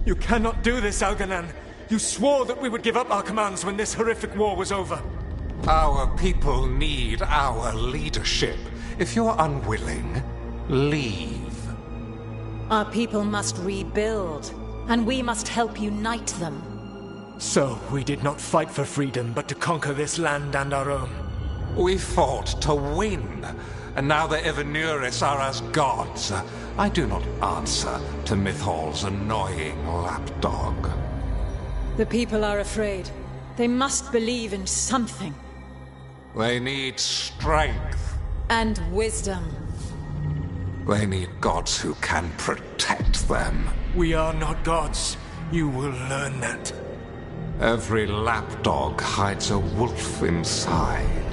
You cannot do this, Algernon. You swore that we would give up our commands when this horrific war was over. Our people need our leadership. If you're unwilling, leave. Our people must rebuild, and we must help unite them. So, we did not fight for freedom, but to conquer this land and our own. We fought to win, and now the Evanuris are as gods. I do not answer to Mythal's annoying lapdog. The people are afraid. They must believe in something. They need strength. And wisdom. They need gods who can protect them. We are not gods. You will learn that. Every lapdog hides a wolf inside.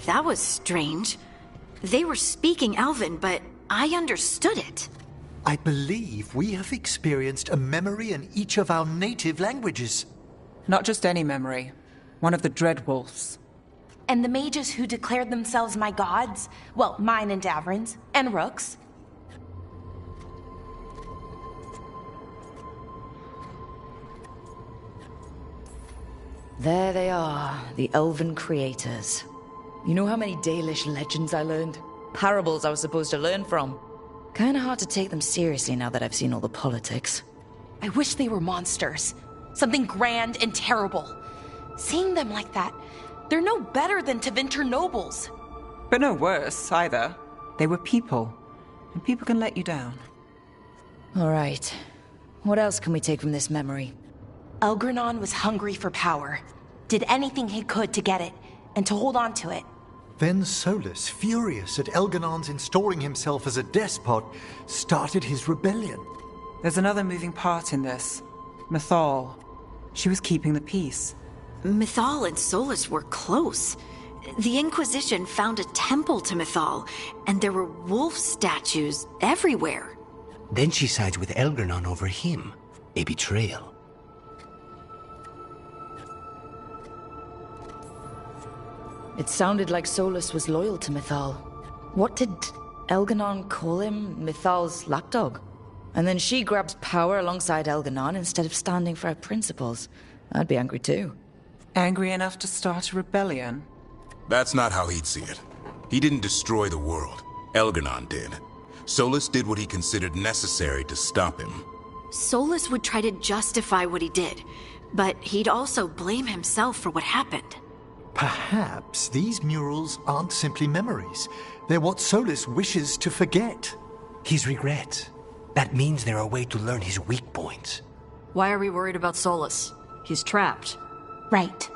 That was strange. They were speaking Elven, but I understood it. I believe we have experienced a memory in each of our native languages. Not just any memory. One of the Dread Wolves. And the mages who declared themselves my gods? Well, mine and Davrin's, and Rook's. There they are, the Elven creators. You know how many Dalish legends I learned? Parables I was supposed to learn from. Kinda hard to take them seriously now that I've seen all the politics. I wish they were monsters. Something grand and terrible. Seeing them like that, they're no better than Tevinter nobles. But no worse, either. They were people. And people can let you down. Alright. What else can we take from this memory? Elgranon was hungry for power. Did anything he could to get it, and to hold on to it. Then Solus, furious at Elganon's installing himself as a despot, started his rebellion. There's another moving part in this. Mythal. She was keeping the peace. Mythal and Solus were close. The Inquisition found a temple to Mythal, and there were wolf statues everywhere. Then she sides with Elgranon over him. A betrayal. It sounded like Solus was loyal to Mythal. What did Elganon call him? Mythal's lapdog? And then she grabs power alongside Elganon instead of standing for her principles. I'd be angry too. Angry enough to start a rebellion? That's not how he'd see it. He didn't destroy the world. Elganon did. Solus did what he considered necessary to stop him. Solus would try to justify what he did, but he'd also blame himself for what happened. Perhaps these murals aren't simply memories. They're what Solus wishes to forget. His regrets. That means they're a way to learn his weak points. Why are we worried about Solus? He's trapped. Right.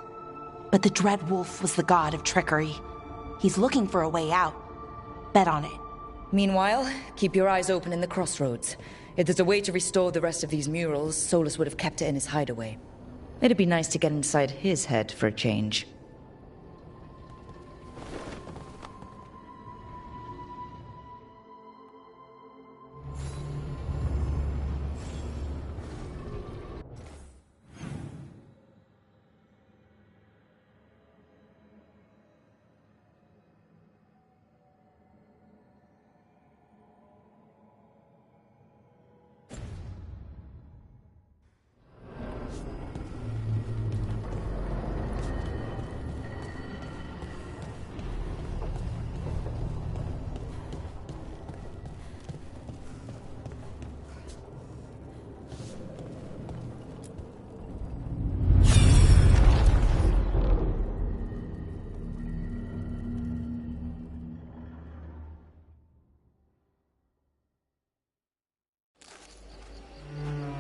But the Dread Wolf was the god of trickery. He's looking for a way out. Bet on it. Meanwhile, keep your eyes open in the crossroads. If there's a way to restore the rest of these murals, Solus would have kept it in his hideaway. It'd be nice to get inside his head for a change.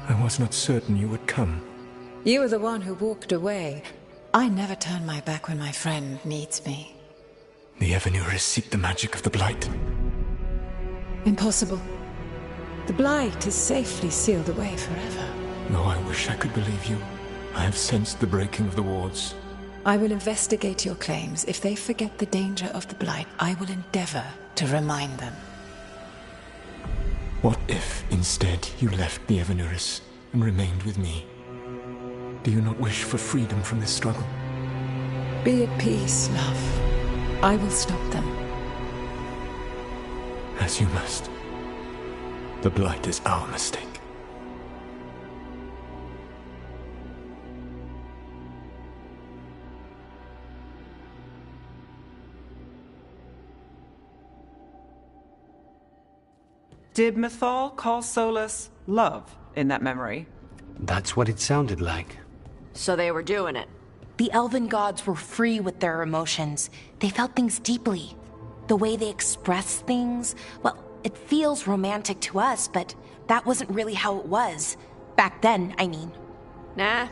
I was not certain you would come. You were the one who walked away. I never turn my back when my friend needs me. The Evanuris seek the magic of the Blight. Impossible. The Blight is safely sealed away forever. Though I wish I could believe you. I have sensed the breaking of the wards. I will investigate your claims. If they forget the danger of the Blight, I will endeavor to remind them. What if, instead, you left the Evanuris? and remained with me. Do you not wish for freedom from this struggle? Be at peace, love. I will stop them. As you must. The blight is our mistake. Did Mythal call Solus love in that memory? That's what it sounded like. So they were doing it. The elven gods were free with their emotions. They felt things deeply. The way they express things, well, it feels romantic to us, but that wasn't really how it was. Back then, I mean. Nah,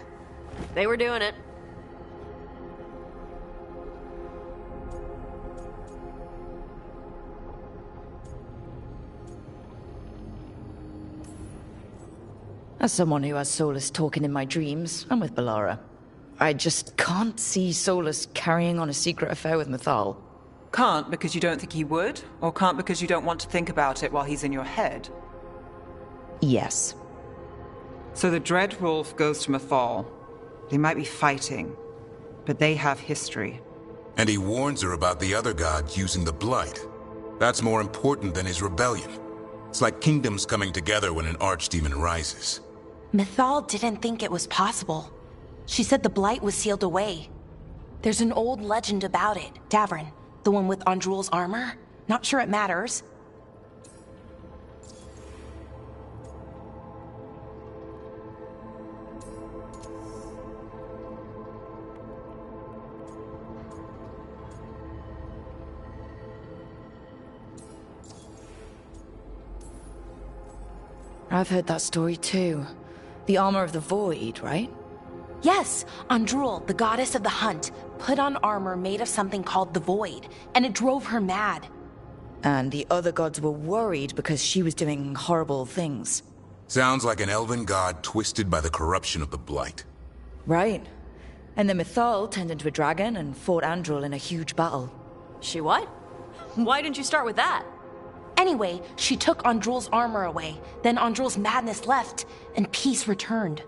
they were doing it. As someone who has Solus talking in my dreams, I'm with Bellara. I just can't see Solus carrying on a secret affair with Mythal. Can't because you don't think he would? Or can't because you don't want to think about it while he's in your head? Yes. So the Dread Wolf goes to Mythal. They might be fighting, but they have history. And he warns her about the other gods using the blight. That's more important than his rebellion. It's like kingdoms coming together when an archdemon rises. Mythal didn't think it was possible. She said the blight was sealed away. There's an old legend about it, Davrin, the one with Andrul's armor. Not sure it matters. I've heard that story too. The armor of the void, right? Yes, Andrul, the goddess of the hunt, put on armor made of something called the void, and it drove her mad. And the other gods were worried because she was doing horrible things. Sounds like an elven god twisted by the corruption of the blight. Right. And then Mythal turned into a dragon and fought Andrul in a huge battle. She what? Why didn't you start with that? Anyway, she took Andrul's armor away, then Andrul's madness left, and peace returned.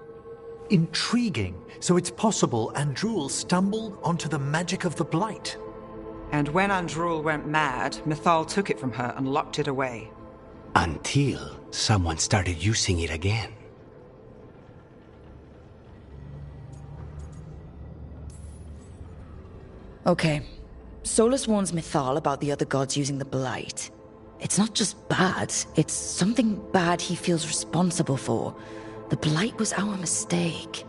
Intriguing. So it's possible Andrul stumbled onto the magic of the blight. And when Andrul went mad, Mythal took it from her and locked it away. Until someone started using it again. Okay. Solus warns Mythal about the other gods using the blight. It's not just bad, it's something bad he feels responsible for. The blight was our mistake.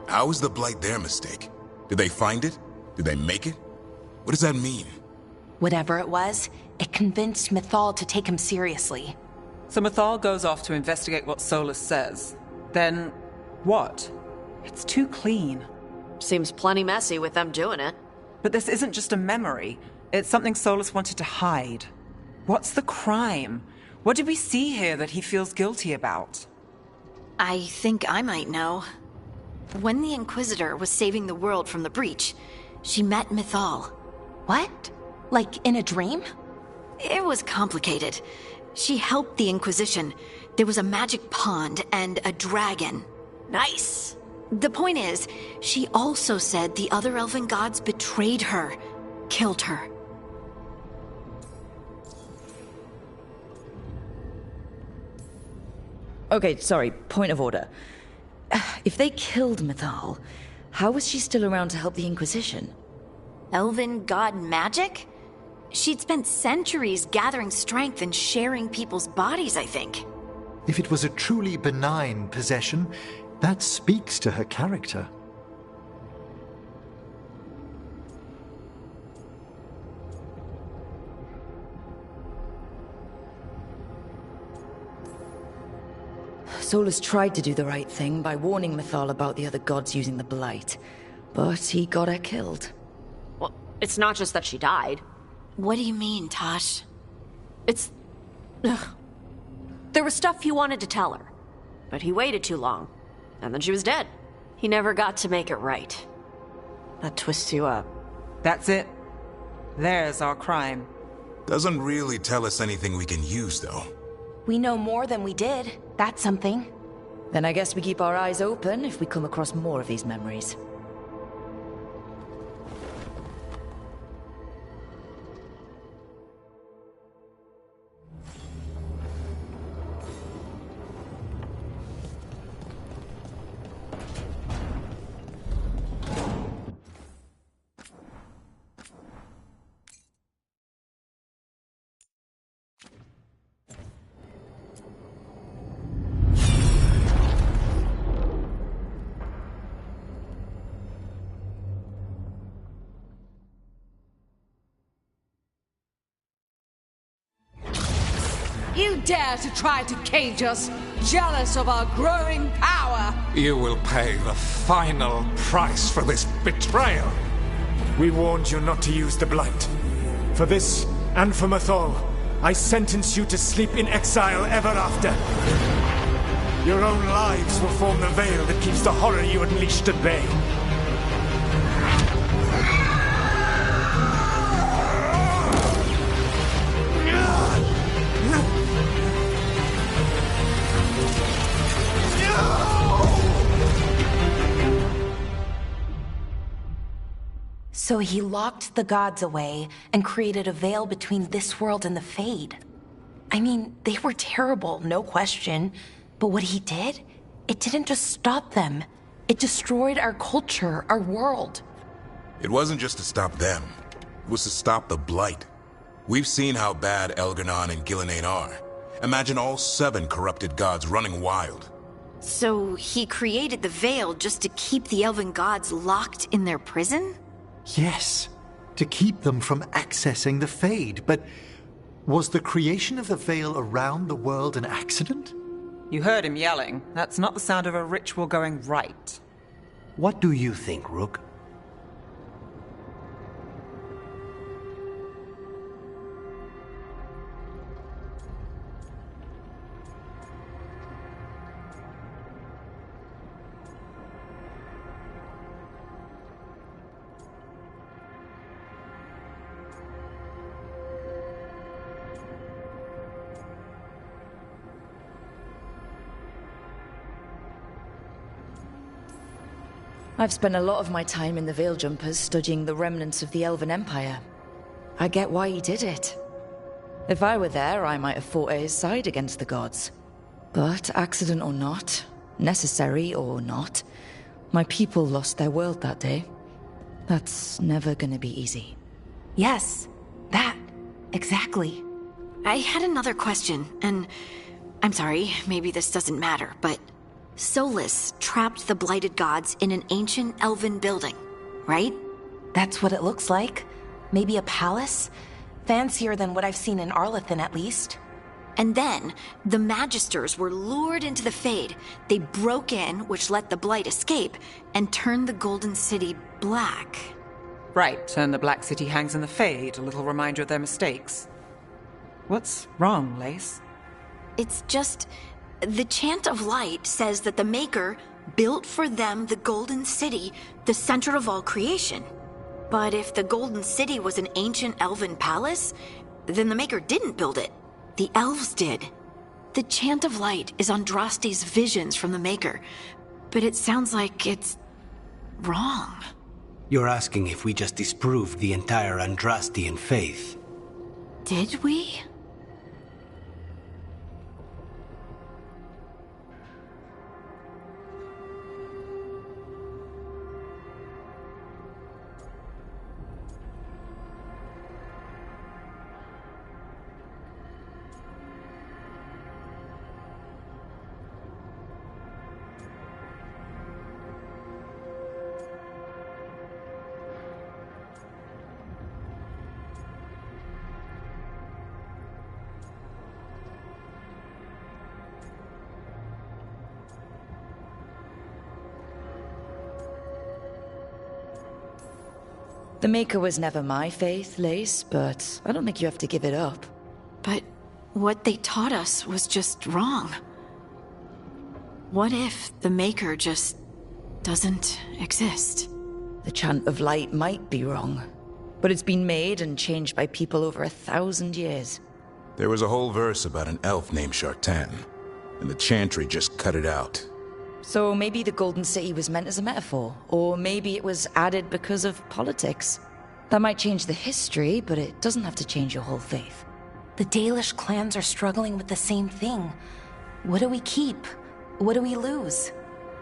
How is the blight their mistake? Did they find it? Did they make it? What does that mean? Whatever it was, it convinced Mythal to take him seriously. So Mythal goes off to investigate what Solus says. Then, what? It's too clean. Seems plenty messy with them doing it. But this isn't just a memory. It's something Solus wanted to hide. What's the crime? What did we see here that he feels guilty about? I think I might know. When the Inquisitor was saving the world from the breach, she met Mythal. What? Like in a dream? It was complicated. She helped the Inquisition. There was a magic pond and a dragon. Nice! The point is, she also said the other elven gods betrayed her, killed her. Okay, sorry, point of order. If they killed Mythal, how was she still around to help the Inquisition? Elven god magic? She'd spent centuries gathering strength and sharing people's bodies, I think. If it was a truly benign possession, that speaks to her character. Solus tried to do the right thing by warning Mythal about the other gods using the blight, but he got her killed. Well, it's not just that she died. What do you mean, Tosh? It's... Ugh. There was stuff he wanted to tell her, but he waited too long, and then she was dead. He never got to make it right. That twists you up. That's it. There's our crime. Doesn't really tell us anything we can use, though. We know more than we did. That's something. Then I guess we keep our eyes open if we come across more of these memories. You dare to try to cage us, jealous of our growing power! You will pay the final price for this betrayal. We warned you not to use the Blight. For this, and for Mythal, I sentence you to sleep in exile ever after. Your own lives will form the veil that keeps the horror you unleashed at bay. So he locked the gods away and created a veil between this world and the Fade. I mean, they were terrible, no question. But what he did, it didn't just stop them. It destroyed our culture, our world. It wasn't just to stop them. It was to stop the Blight. We've seen how bad Elganon and Gillenane are. Imagine all 7 corrupted gods running wild. So he created the veil just to keep the elven gods locked in their prison? Yes, to keep them from accessing the Fade. But was the creation of the veil around the world an accident? You heard him yelling. That's not the sound of a ritual going right. What do you think, Rook? I've spent a lot of my time in the Veil Jumpers studying the remnants of the Elven Empire. I get why he did it. If I were there, I might have fought at his side against the gods. But accident or not, necessary or not, my people lost their world that day. That's never gonna be easy. Yes, that. Exactly. I had another question, and I'm sorry, maybe this doesn't matter, but Solus trapped the blighted gods in an ancient elven building, right? That's what it looks like. Maybe a palace? Fancier than what I've seen in Arlethan, at least. And then, the Magisters were lured into the Fade. They broke in, which let the Blight escape, and turned the Golden City black. Right, and the Black City hangs in the Fade, a little reminder of their mistakes. What's wrong, Lace? It's just... the Chant of Light says that the Maker built for them the Golden City, the center of all creation. But if the Golden City was an ancient elven palace, then the Maker didn't build it. The elves did. The Chant of Light is Andraste's visions from the Maker, but it sounds like it's wrong. You're asking if we just disproved the entire Andrastian faith. Did we? The Maker was never my faith, Lace, but I don't think you have to give it up. But what they taught us was just wrong. What if the Maker just doesn't exist? The Chant of Light might be wrong, but it's been made and changed by people over 1,000 years. There was a whole verse about an elf named Shartan, and the chantry just cut it out. So maybe the Golden City was meant as a metaphor, or maybe it was added because of politics. That might change the history, but it doesn't have to change your whole faith. The Dalish clans are struggling with the same thing. What do we keep? What do we lose?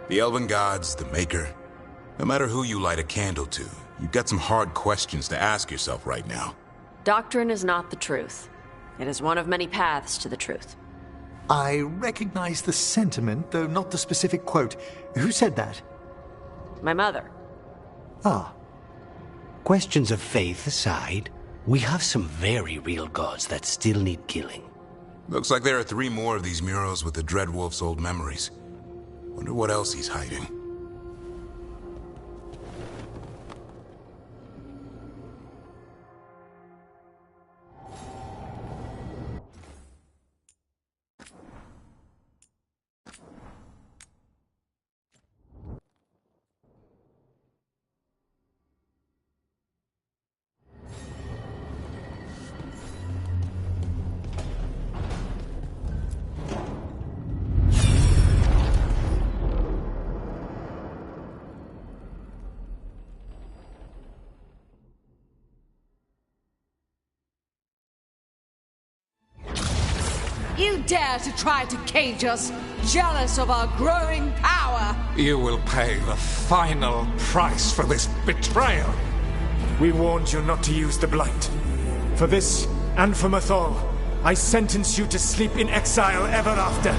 The elven gods, the maker. No matter who you light a candle to, you've got some hard questions to ask yourself right now. Doctrine is not the truth. It is one of many paths to the truth. I recognize the sentiment, though not the specific quote. Who said that? My mother. Ah. Questions of faith aside, we have some very real gods that still need killing. Looks like there are 3 more of these murals with the Dreadwolf's old memories. Wonder what else he's hiding. You dare to try to cage us, jealous of our growing power! You will pay the final price for this betrayal. We warned you not to use the Blight. For this, and for Mythal, I sentence you to sleep in exile ever after.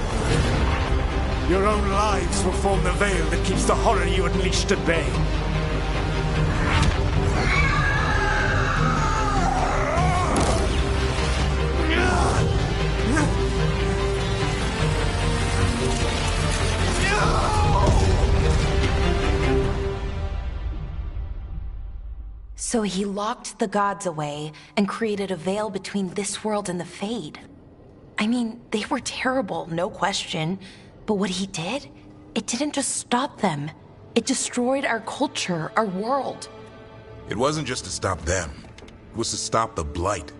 Your own lives will form the veil that keeps the horror you unleashed at bay. So he locked the gods away and created a veil between this world and the Fade. I mean, they were terrible, no question. But what he did, it didn't just stop them. It destroyed our culture, our world. It wasn't just to stop them. It was to stop the Blight.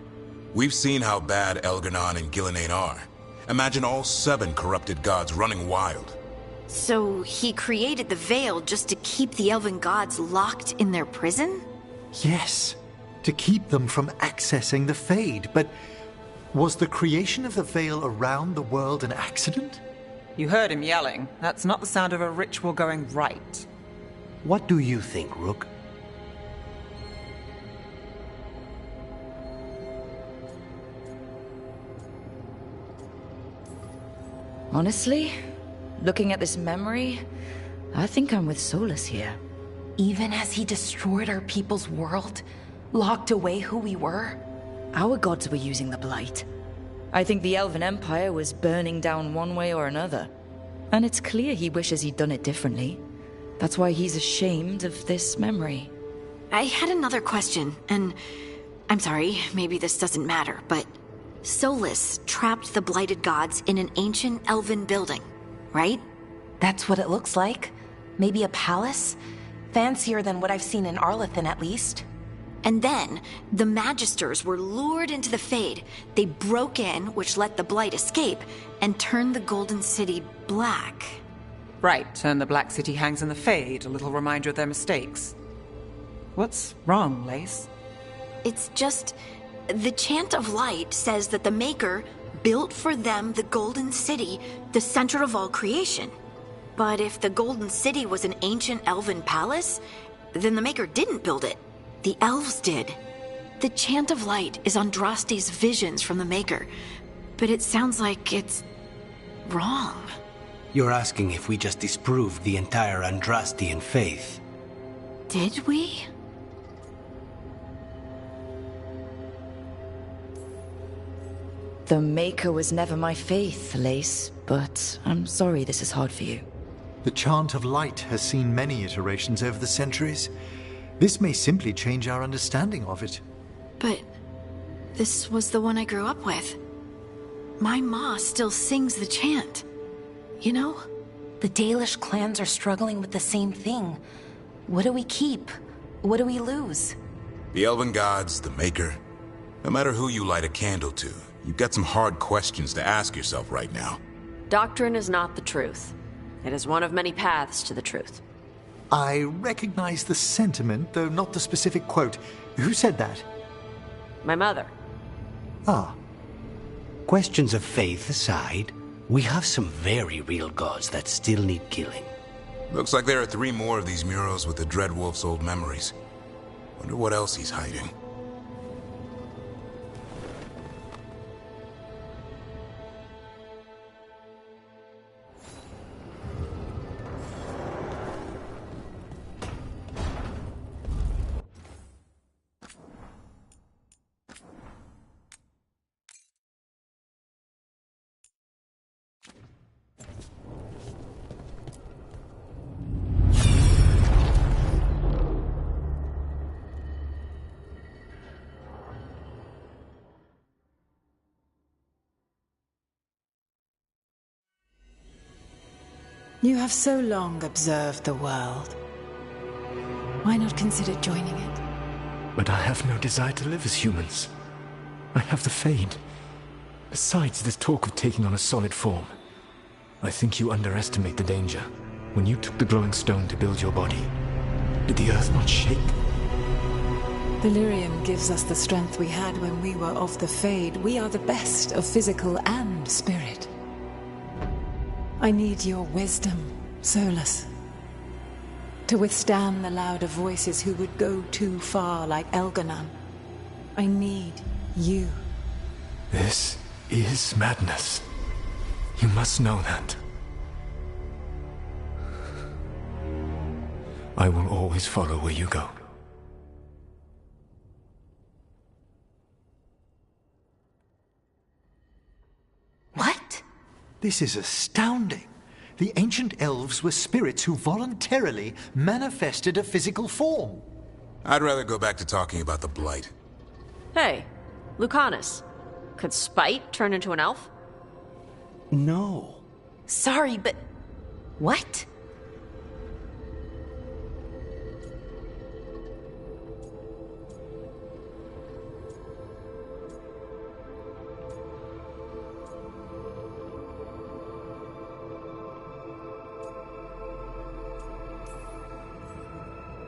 We've seen how bad Elganon and Gillenane are. Imagine all 7 corrupted gods running wild. So he created the veil just to keep the elven gods locked in their prison? Yes, to keep them from accessing the Fade. But was the creation of the veil around the world an accident? You heard him yelling. That's not the sound of a ritual going right. What do you think, Rook? Honestly, looking at this memory, I think I'm with Solus here. Even as he destroyed our people's world, locked away who we were? Our gods were using the Blight. I think the Elven Empire was burning down one way or another. And it's clear he wishes he'd done it differently. That's why he's ashamed of this memory. I had another question, and I'm sorry, maybe this doesn't matter, but Solus trapped the blighted gods in an ancient elven building, right? That's what it looks like. Maybe a palace? Fancier than what I've seen in Arlethan, at least. And then, the Magisters were lured into the Fade. They broke in, which let the Blight escape, and turned the Golden City black. Right, and the Black City hangs in the Fade, a little reminder of their mistakes. What's wrong, Lace? It's just... the Chant of Light says that the Maker built for them the Golden City, the center of all creation. But if the Golden City was an ancient elven palace, then the Maker didn't build it. The elves did. The Chant of Light is Andraste's visions from the Maker, but it sounds like it's wrong. You're asking if we just disproved the entire Andrastian faith. Did we? The Maker was never my faith, Lace, but I'm sorry this is hard for you. The Chant of Light has seen many iterations over the centuries. This may simply change our understanding of it. But this was the one I grew up with. My ma still sings the chant. You know? The Dalish clans are struggling with the same thing. What do we keep? What do we lose? The elven gods, the Maker. No matter who you light a candle to, you've got some hard questions to ask yourself right now. Doctrine is not the truth. It is one of many paths to the truth. I recognize the sentiment, though not the specific quote. Who said that? My mother. Ah. Questions of faith aside, we have some very real gods that still need killing. Looks like there are 3 more of these murals with the Dreadwolf's old memories. Wonder what else he's hiding. You have so long observed the world. Why not consider joining it? But I have no desire to live as humans. I have the Fade. Besides, this talk of taking on a solid form. I think you underestimate the danger. When you took the glowing stone to build your body, did the earth not shake? Delirium gives us the strength we had when we were of the Fade. We are the best of physical and spirit. I need your wisdom, Solus. To withstand the louder voices who would go too far like Elganon. I need you. This is madness. You must know that. I will always follow where you go. What? This is astounding. The ancient elves were spirits who voluntarily manifested a physical form. I'd rather go back to talking about the Blight. Hey, Lucanus. Could Spite turn into an elf? No. Sorry, but... what?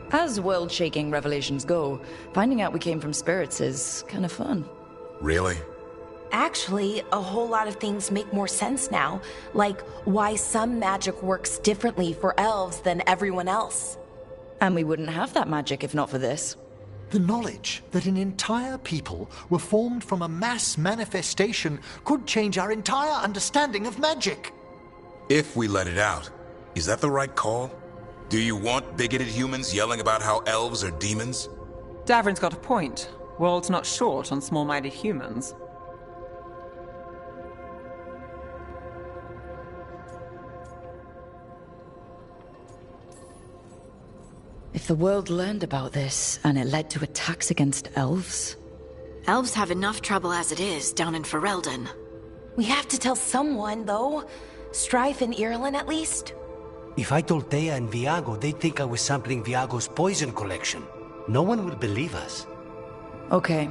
As world-shaking revelations go, finding out we came from spirits is kind of fun. Really? Actually, a whole lot of things make more sense now, like why some magic works differently for elves than everyone else. And we wouldn't have that magic if not for this. The knowledge that an entire people were formed from a mass manifestation could change our entire understanding of magic. If we let it out, is that the right call? Do you want bigoted humans yelling about how elves are demons? Davrin's got a point. World's not short on small-minded humans. If the world learned about this, and it led to attacks against elves... Elves have enough trouble as it is down in Ferelden. We have to tell someone, though. Strife and Irulan, at least. If I told Thea and Viago, they'd think I was sampling Viago's poison collection. No one will believe us. Okay.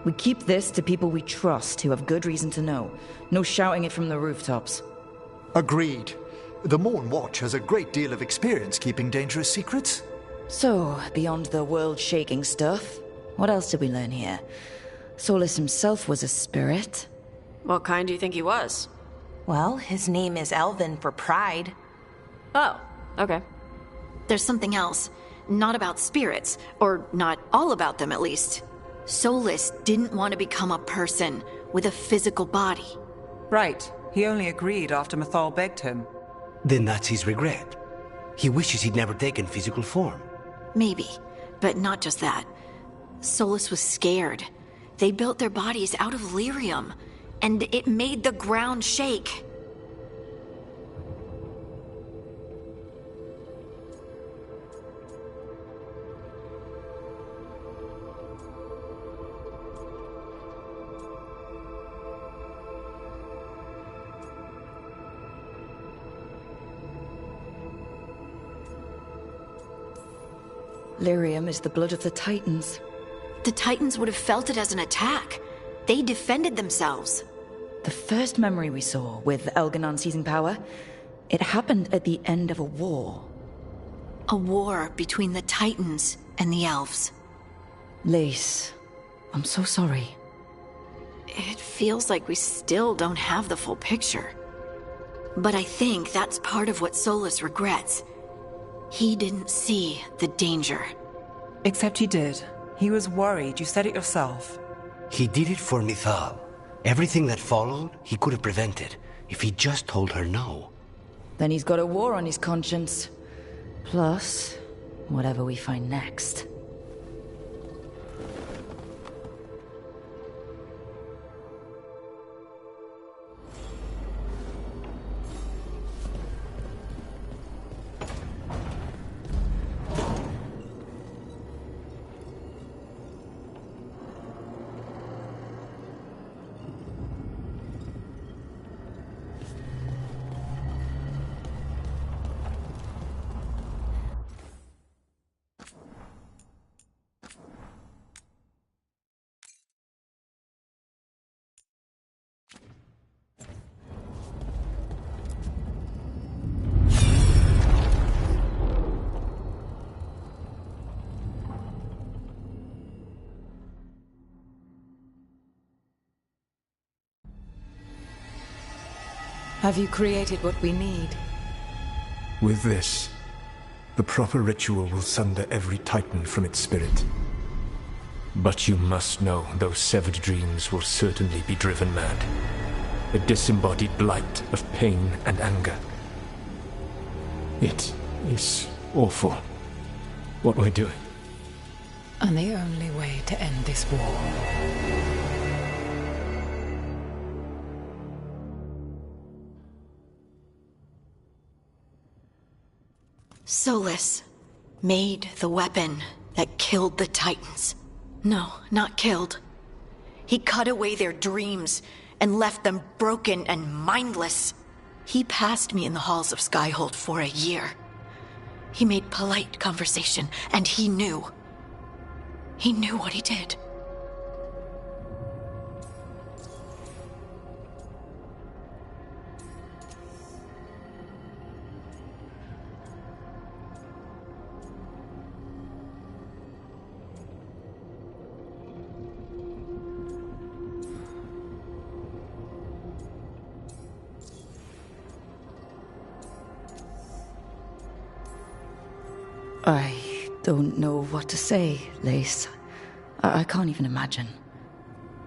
We keep this to people we trust who have good reason to know. No shouting it from the rooftops. Agreed. The Morn Watch has a great deal of experience keeping dangerous secrets. So, beyond the world-shaking stuff, what else did we learn here? Solus himself was a spirit. What kind do you think he was? Well, his name is Elven for pride. Oh, okay. There's something else. Not about spirits, or not all about them at least. Solus didn't want to become a person with a physical body. Right. He only agreed after Mythal begged him. Then that's his regret. He wishes he'd never taken physical form. Maybe, but not just that. Solus was scared. They built their bodies out of lyrium, and it made the ground shake. Lyrium is the blood of the Titans. The Titans would have felt it as an attack. They defended themselves. The first memory we saw, with Elganon seizing power, It happened at the end of a war. A war between the Titans and the Elves. Lace, I'm so sorry. It feels like we still don't have the full picture. But I think that's part of what Solus regrets. He didn't see the danger. Except he did. He was worried, you said it yourself. He did it for Mythal. Everything that followed, he could have prevented, if he just told her no. Then he's got a war on his conscience. Plus, whatever we find next. Have you created what we need? With this, the proper ritual will sunder every Titan from its spirit. But you must know those severed dreams will certainly be driven mad. A disembodied blight of pain and anger. It is awful what we're doing. And the only way to end this war. Solus made the weapon that killed the Titans. No, not killed. He cut away their dreams and left them broken and mindless. He passed me in the halls of Skyhold for a year. He made polite conversation, and he knew. He knew what he did. I don't know what to say, Lace. I can't even imagine.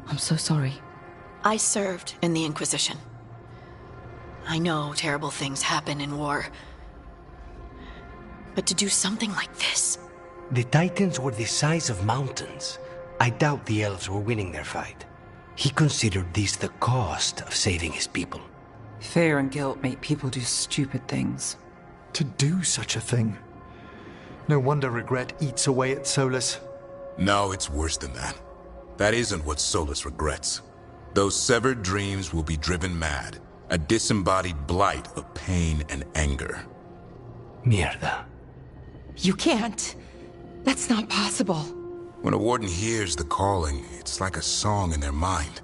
I'm so sorry. I served in the Inquisition. I know terrible things happen in war. But to do something like this... The Titans were the size of mountains. I doubt the elves were winning their fight. He considered this the cost of saving his people. Fear and guilt make people do stupid things. To do such a thing? No wonder regret eats away at Solus. No, it's worse than that. That isn't what Solus regrets. Those severed dreams will be driven mad. A disembodied blight of pain and anger. Mierda. You can't. That's not possible. When a warden hears the calling, it's like a song in their mind.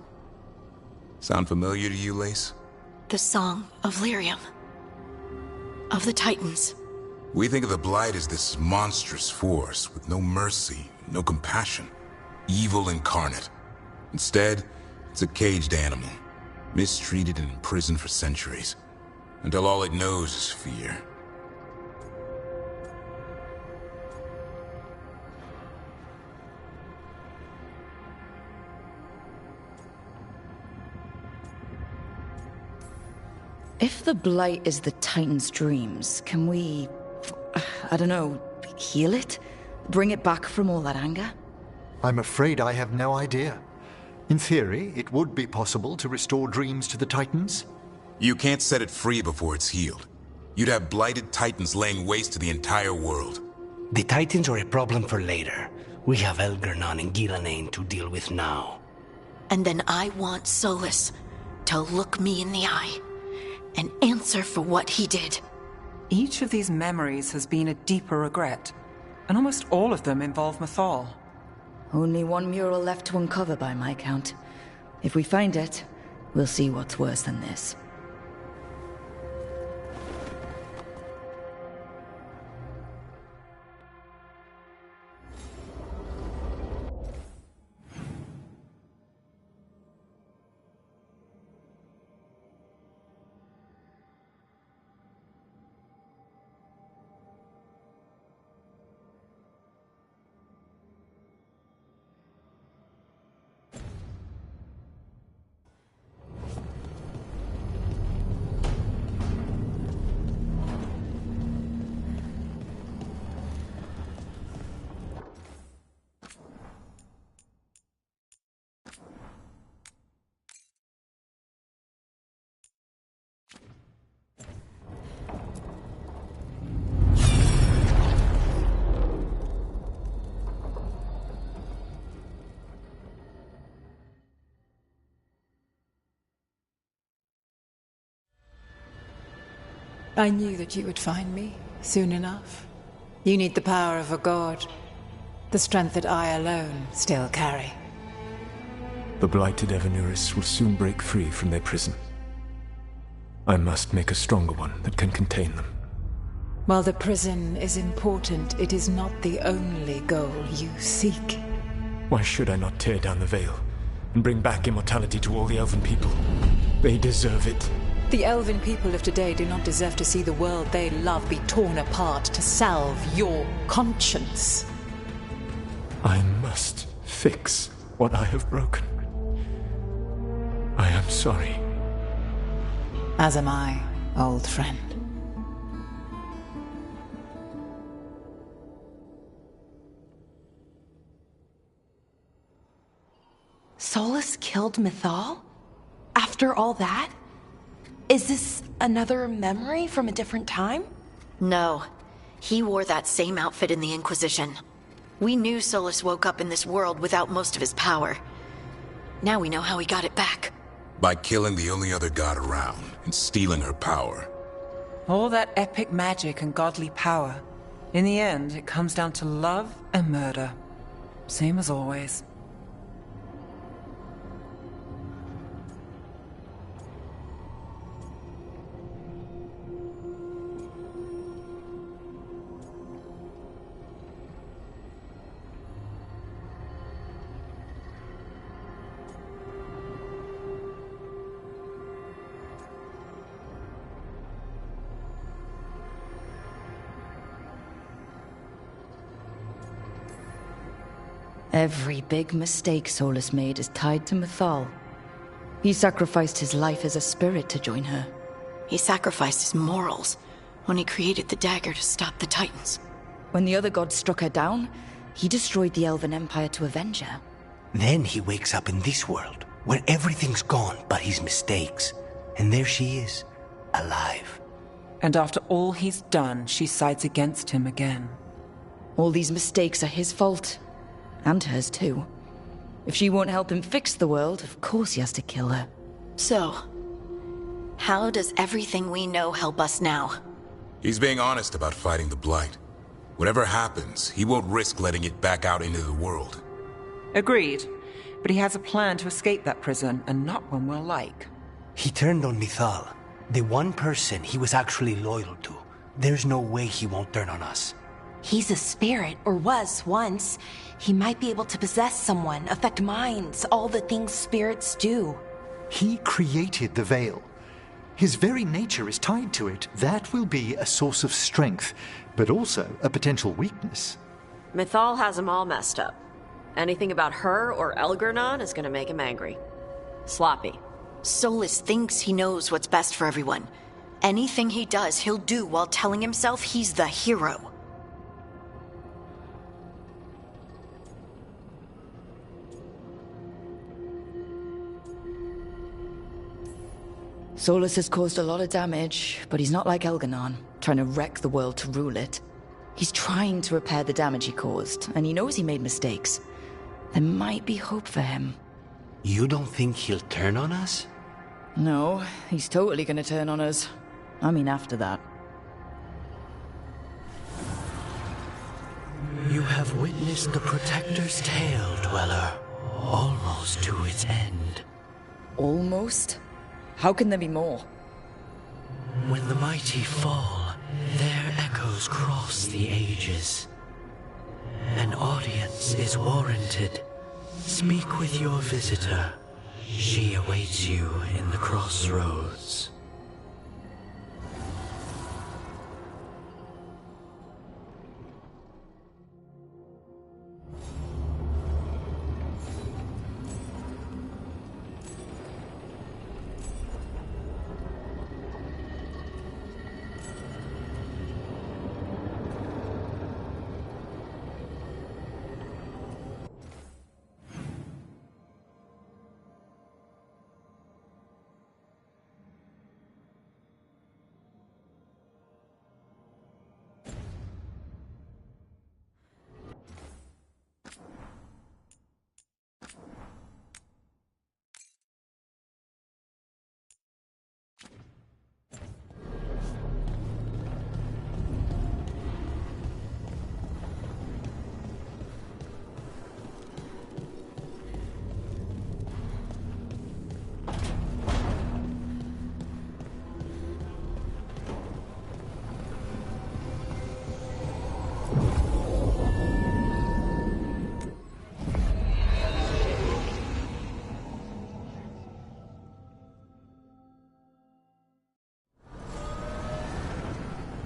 Sound familiar to you, Lace? The song of Lyrium. Of the Titans. We think of the Blight as this monstrous force with no mercy, no compassion. Evil incarnate. Instead, it's a caged animal. Mistreated and imprisoned for centuries. Until all it knows is fear. If the Blight is the Titan's dreams, can we... I don't know, heal it? Bring it back from all that anger? I'm afraid I have no idea. In theory, it would be possible to restore dreams to the Titans. You can't set it free before it's healed. You'd have blighted Titans laying waste to the entire world. The Titans are a problem for later. We have Elgernon and Gillenane to deal with now. And then I want Solus to look me in the eye and answer for what he did. Each of these memories has been a deeper regret, and almost all of them involve Mythal. Only one mural left to uncover by my count. If we find it, we'll see what's worse than this. I knew that you would find me soon enough. You need the power of a god, the strength that I alone still carry. The blighted Evanuris will soon break free from their prison. I must make a stronger one that can contain them. While the prison is important, it is not the only goal you seek. Why should I not tear down the veil and bring back immortality to all the Elven people? They deserve it. The Elven people of today do not deserve to see the world they love be torn apart to salve your conscience. I must fix what I have broken. I am sorry. As am I, old friend. Solus killed Mythal? After all that? Is this another memory from a different time? No. He wore that same outfit in the Inquisition. We knew Solus woke up in this world without most of his power. Now we know how he got it back. By killing the only other god around and stealing her power. All that epic magic and godly power. In the end, it comes down to love and murder. Same as always. Every big mistake Solus made is tied to Mythal. He sacrificed his life as a spirit to join her. He sacrificed his morals when he created the dagger to stop the Titans. When the other gods struck her down, he destroyed the Elven Empire to avenge her. Then he wakes up in this world, where everything's gone but his mistakes. And there she is, alive. And after all he's done, she sides against him again. All these mistakes are his fault. And hers too. If she won't help him fix the world, of course he has to kill her. So, how does everything we know help us now? He's being honest about fighting the Blight. Whatever happens, he won't risk letting it back out into the world. Agreed. But he has a plan to escape that prison, and not one we'll like. He turned on Mythal, the one person he was actually loyal to. There's no way he won't turn on us. He's a spirit, or was once. He might be able to possess someone, affect minds, all the things spirits do. He created the veil. His very nature is tied to it. That will be a source of strength, but also a potential weakness. Mythal has him all messed up. Anything about her or Elgernon is gonna make him angry. Sloppy. Solus thinks he knows what's best for everyone. Anything he does, he'll do while telling himself he's the hero. Solus has caused a lot of damage, but he's not like Elgernon, trying to wreck the world to rule it. He's trying to repair the damage he caused, and he knows he made mistakes. There might be hope for him. You don't think he'll turn on us? No, he's totally gonna turn on us. I mean, after that. You have witnessed the Protector's tale, Dweller, almost to its end. Almost? How can there be more? When the mighty fall, their echoes cross the ages. An audience is warranted. Speak with your visitor. She awaits you in the crossroads.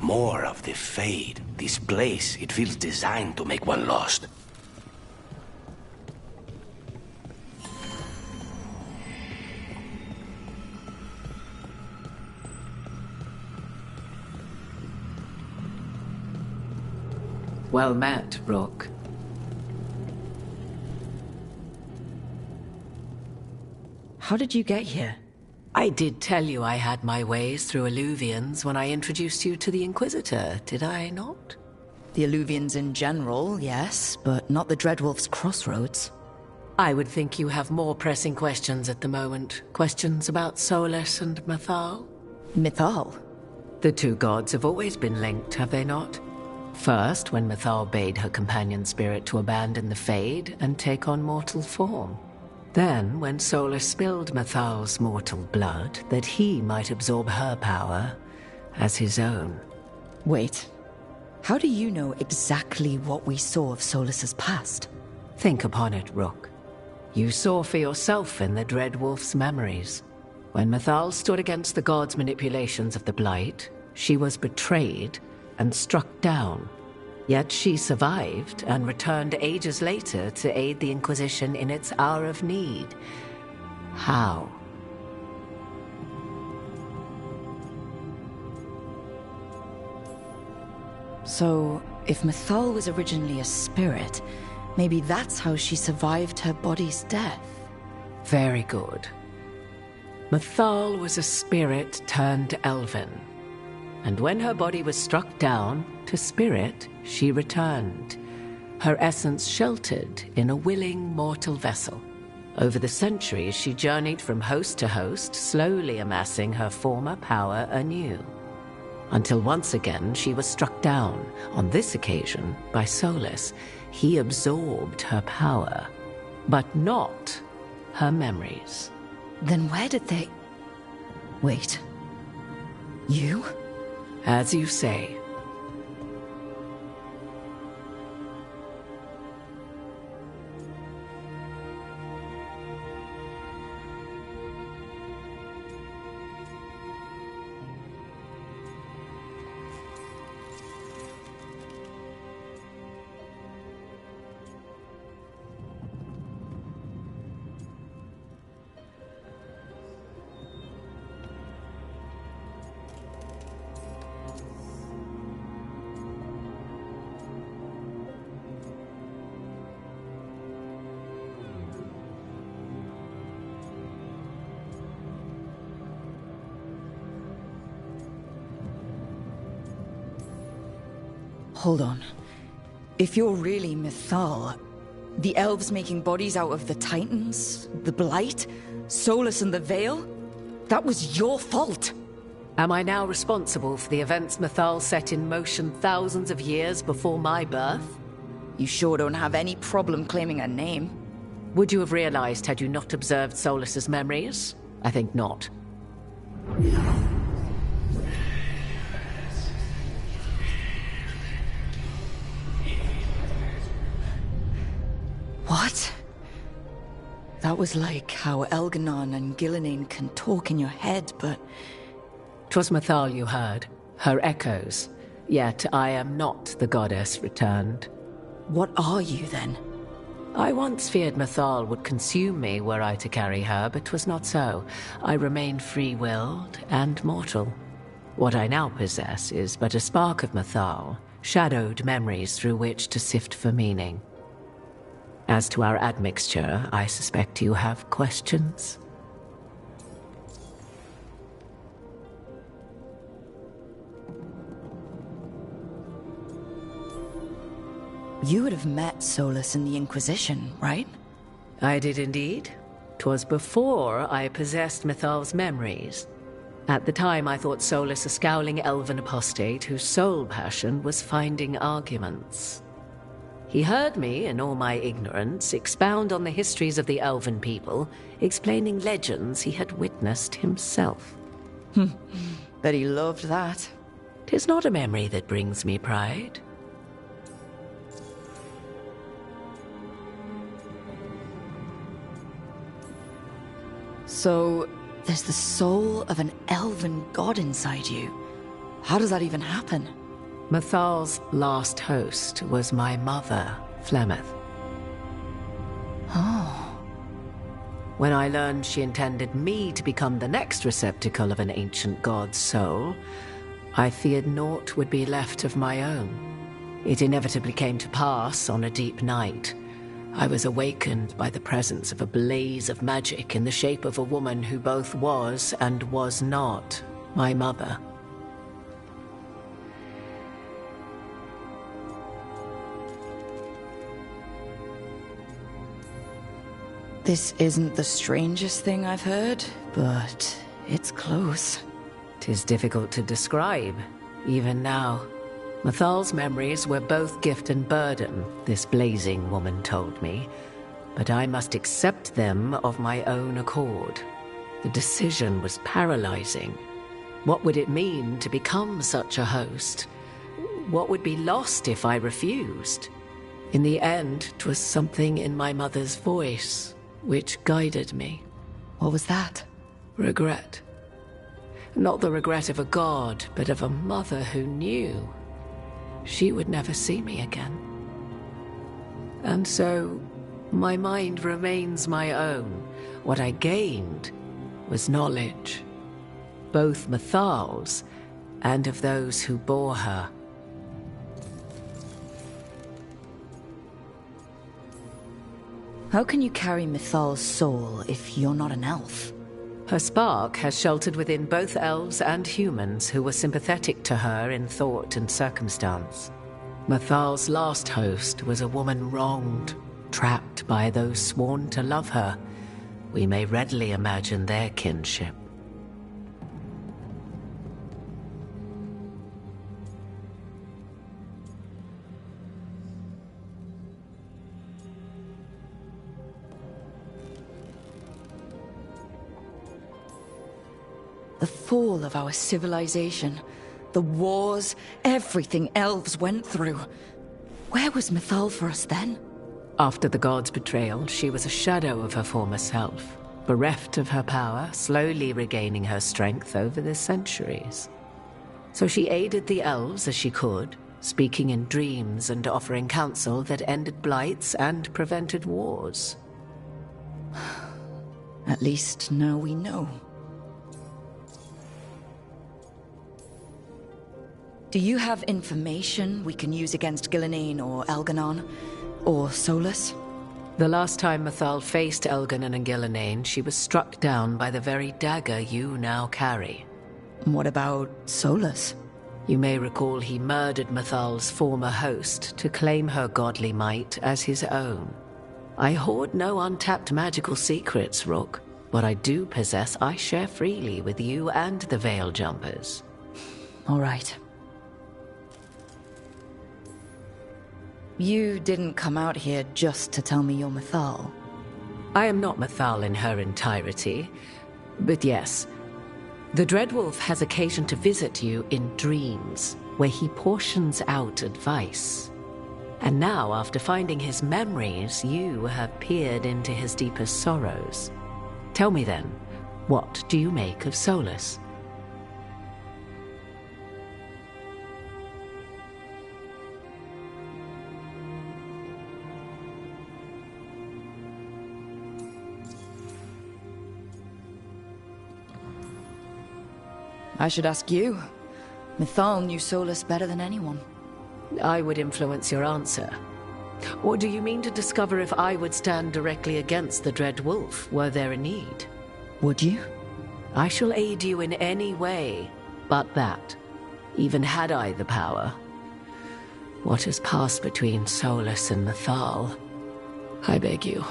More of the Fade. This place, it feels designed to make one lost. Well met, Rook. How did you get here? I did tell you I had my ways through Illuvians when I introduced you to the Inquisitor, did I not? The Illuvians in general, yes, but not the Dreadwolf's crossroads. I would think you have more pressing questions at the moment. Questions about Solus and Mythal? Mythal? The two gods have always been linked, have they not? First, when Mythal bade her companion spirit to abandon the Fade and take on mortal form. Then, when Solus spilled Mythal's mortal blood, that he might absorb her power as his own. Wait. How do you know exactly what we saw of Solus's past? Think upon it, Rook. You saw for yourself in the Dreadwolf's memories. When Mythal stood against the gods' manipulations of the Blight, she was betrayed and struck down. Yet she survived and returned ages later to aid the Inquisition in its hour of need. How? So, if Mythal was originally a spirit, maybe that's how she survived her body's death. Very good. Mythal was a spirit turned elven. And when her body was struck down, to spirit, she returned. Her essence sheltered in a willing mortal vessel. Over the centuries, she journeyed from host to host, slowly amassing her former power anew. Until once again, she was struck down, on this occasion, by Solus. He absorbed her power, but not her memories. Then where did they... Wait. You? As you say. Hold on. If you're really Mythal, the elves making bodies out of the Titans, the Blight, Solus and the Veil, that was your fault. Am I now responsible for the events Mythal set in motion thousands of years before my birth? You sure don't have any problem claiming her name. Would you have realized had you not observed Solus's memories? I think not. What? That was like how Elganon and Gillenane can talk in your head, but... 'Twas Mythal you heard, her echoes. Yet I am not the goddess returned. What are you, then? I once feared Mythal would consume me were I to carry her, but 'twas not so. I remain free-willed and mortal. What I now possess is but a spark of Mythal, shadowed memories through which to sift for meaning. As to our admixture, I suspect you have questions. You would have met Solus in the Inquisition, right? I did indeed. 'Twas before I possessed Mythal's memories. At the time, I thought Solus a scowling elven apostate whose sole passion was finding arguments. He heard me, in all my ignorance, expound on the histories of the elven people, explaining legends he had witnessed himself. Bet he loved that. 'Tis not a memory that brings me pride. So, there's the soul of an elven god inside you. How does that even happen? Mythal's last host was my mother, Flemeth. Oh. When I learned she intended me to become the next receptacle of an ancient god's soul, I feared naught would be left of my own. It inevitably came to pass on a deep night. I was awakened by the presence of a blaze of magic in the shape of a woman who both was and was not my mother. This isn't the strangest thing I've heard, but it's close. 'Tis difficult to describe, even now. Mythal's memories were both gift and burden, this blazing woman told me, but I must accept them of my own accord. The decision was paralyzing. What would it mean to become such a host? What would be lost if I refused? In the end, 'twas something in my mother's voice which guided me. What was that? Regret. Not the regret of a god, but of a mother who knew she would never see me again. And so, my mind remains my own. What I gained was knowledge, both Mythal's and of those who bore her. How can you carry Mythal's soul if you're not an elf? Her spark has sheltered within both elves and humans who were sympathetic to her in thought and circumstance. Mythal's last host was a woman wronged, trapped by those sworn to love her. We may readily imagine their kinship. The fall of our civilization, the wars, everything elves went through. Where was Mythal for us then? After the god's betrayal, she was a shadow of her former self, bereft of her power, slowly regaining her strength over the centuries. So she aided the elves as she could, speaking in dreams and offering counsel that ended blights and prevented wars. At least now we know. Do you have information we can use against Glownie or Elganon? Or Solus? The last time Mythal faced Elganon and Glownie, she was struck down by the very dagger you now carry. What about Solus? You may recall he murdered Mythal's former host to claim her godly might as his own. I hoard no untapped magical secrets, Rook. What I do possess I share freely with you and the Veil Jumpers. All right. You didn't come out here just to tell me you're Mythal. I am not Mythal in her entirety, but yes. The Dreadwolf has occasion to visit you in dreams, where he portions out advice. And now, after finding his memories, you have peered into his deepest sorrows. Tell me then, what do you make of Solus? I should ask you. Mythal knew Solus better than anyone. I would influence your answer. Or do you mean to discover if I would stand directly against the Dread Wolf, were there a need? Would you? I shall aid you in any way, but that, even had I the power. What has passed between Solus and Mythal? I beg you,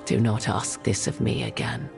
do not ask this of me again.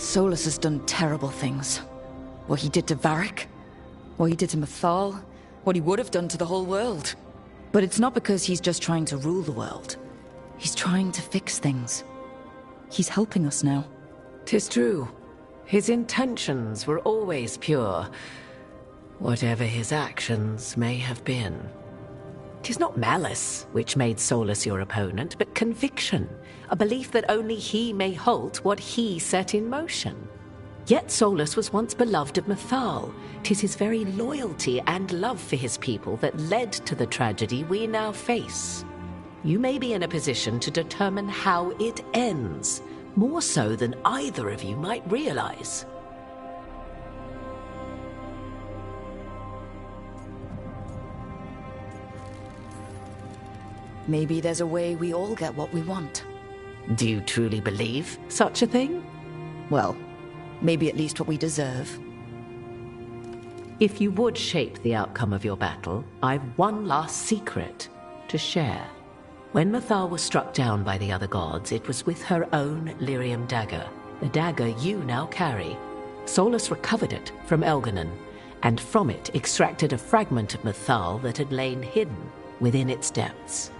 Solus has done terrible things. What he did to Varric, what he did to Mythal, what he would have done to the whole world. But it's not because he's just trying to rule the world. He's trying to fix things. He's helping us now. 'Tis true. His intentions were always pure, whatever his actions may have been. 'Tis not malice which made Solus your opponent, but conviction, a belief that only he may halt what he set in motion. Yet Solus was once beloved of Mythal. 'Tis his very loyalty and love for his people that led to the tragedy we now face. You may be in a position to determine how it ends, more so than either of you might realize. Maybe there's a way we all get what we want. Do you truly believe such a thing? Well, maybe at least what we deserve. If you would shape the outcome of your battle, I've one last secret to share. When Mythal was struck down by the other gods, it was with her own lyrium dagger, the dagger you now carry. Solus recovered it from Elganon, and from it extracted a fragment of Mythal that had lain hidden within its depths.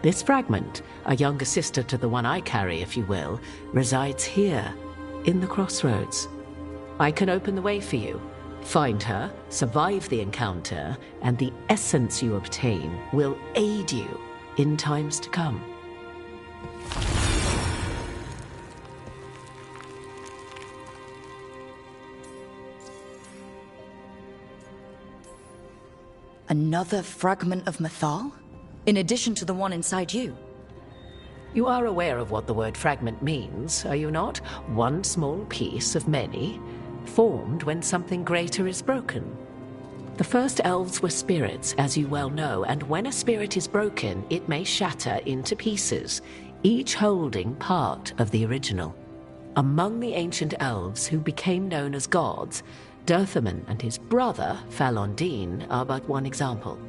This fragment, a younger sister to the one I carry, if you will, resides here, in the crossroads. I can open the way for you. Find her, survive the encounter, and the essence you obtain will aid you in times to come. Another fragment of Mythal? In addition to the one inside you? You are aware of what the word fragment means, are you not? One small piece of many, formed when something greater is broken. The first elves were spirits, as you well know, and when a spirit is broken, it may shatter into pieces, each holding part of the original. Among the ancient elves who became known as gods, Durthaman and his brother, Falondine, are but one example.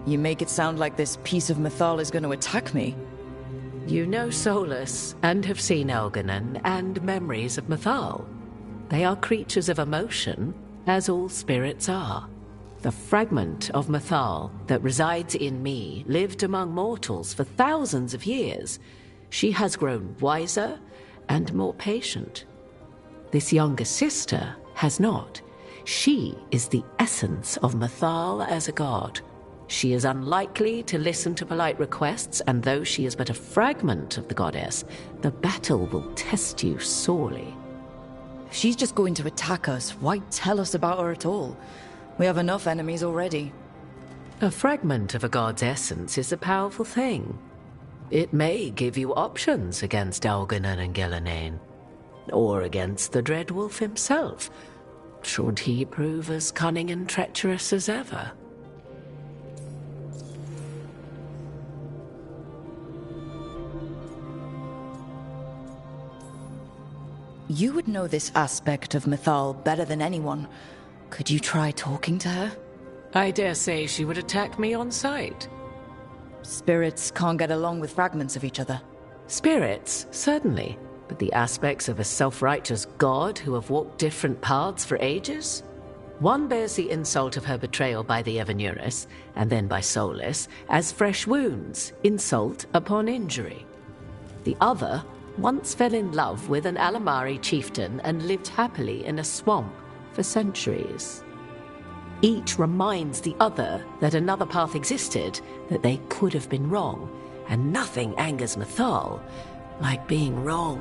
You make it sound like this piece of Mythal is going to attack me. You know Solus, and have seen Elganon, and memories of Mythal. They are creatures of emotion, as all spirits are. The fragment of Mythal that resides in me lived among mortals for thousands of years. She has grown wiser and more patient. This younger sister has not. She is the essence of Mythal as a god. She is unlikely to listen to polite requests, and though she is but a fragment of the goddess, the battle will test you sorely. If she's just going to attack us, why tell us about her at all? We have enough enemies already. A fragment of a god's essence is a powerful thing. It may give you options against Elganon and Gillenane, or against the Dread Wolf himself, should he prove as cunning and treacherous as ever. You would know this aspect of Mythal better than anyone. Could you try talking to her? I dare say she would attack me on sight. Spirits can't get along with fragments of each other. Spirits, certainly. But the aspects of a self-righteous god who have walked different paths for ages? One bears the insult of her betrayal by the Evanuris, and then by Solus, as fresh wounds, insult upon injury. The other once fell in love with an Alamari chieftain and lived happily in a swamp for centuries. Each reminds the other that another path existed, that they could have been wrong, and nothing angers Mythal like being wrong.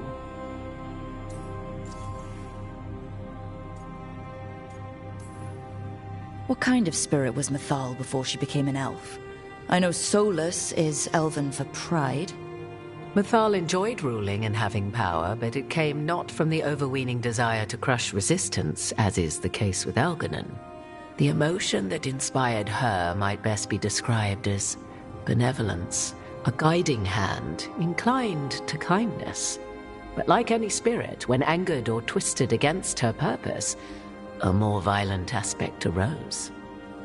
What kind of spirit was Mythal before she became an elf? I know Solus is elven for pride. Mythal enjoyed ruling and having power, but it came not from the overweening desire to crush resistance, as is the case with Elganon. The emotion that inspired her might best be described as benevolence, a guiding hand inclined to kindness. But like any spirit, when angered or twisted against her purpose, a more violent aspect arose.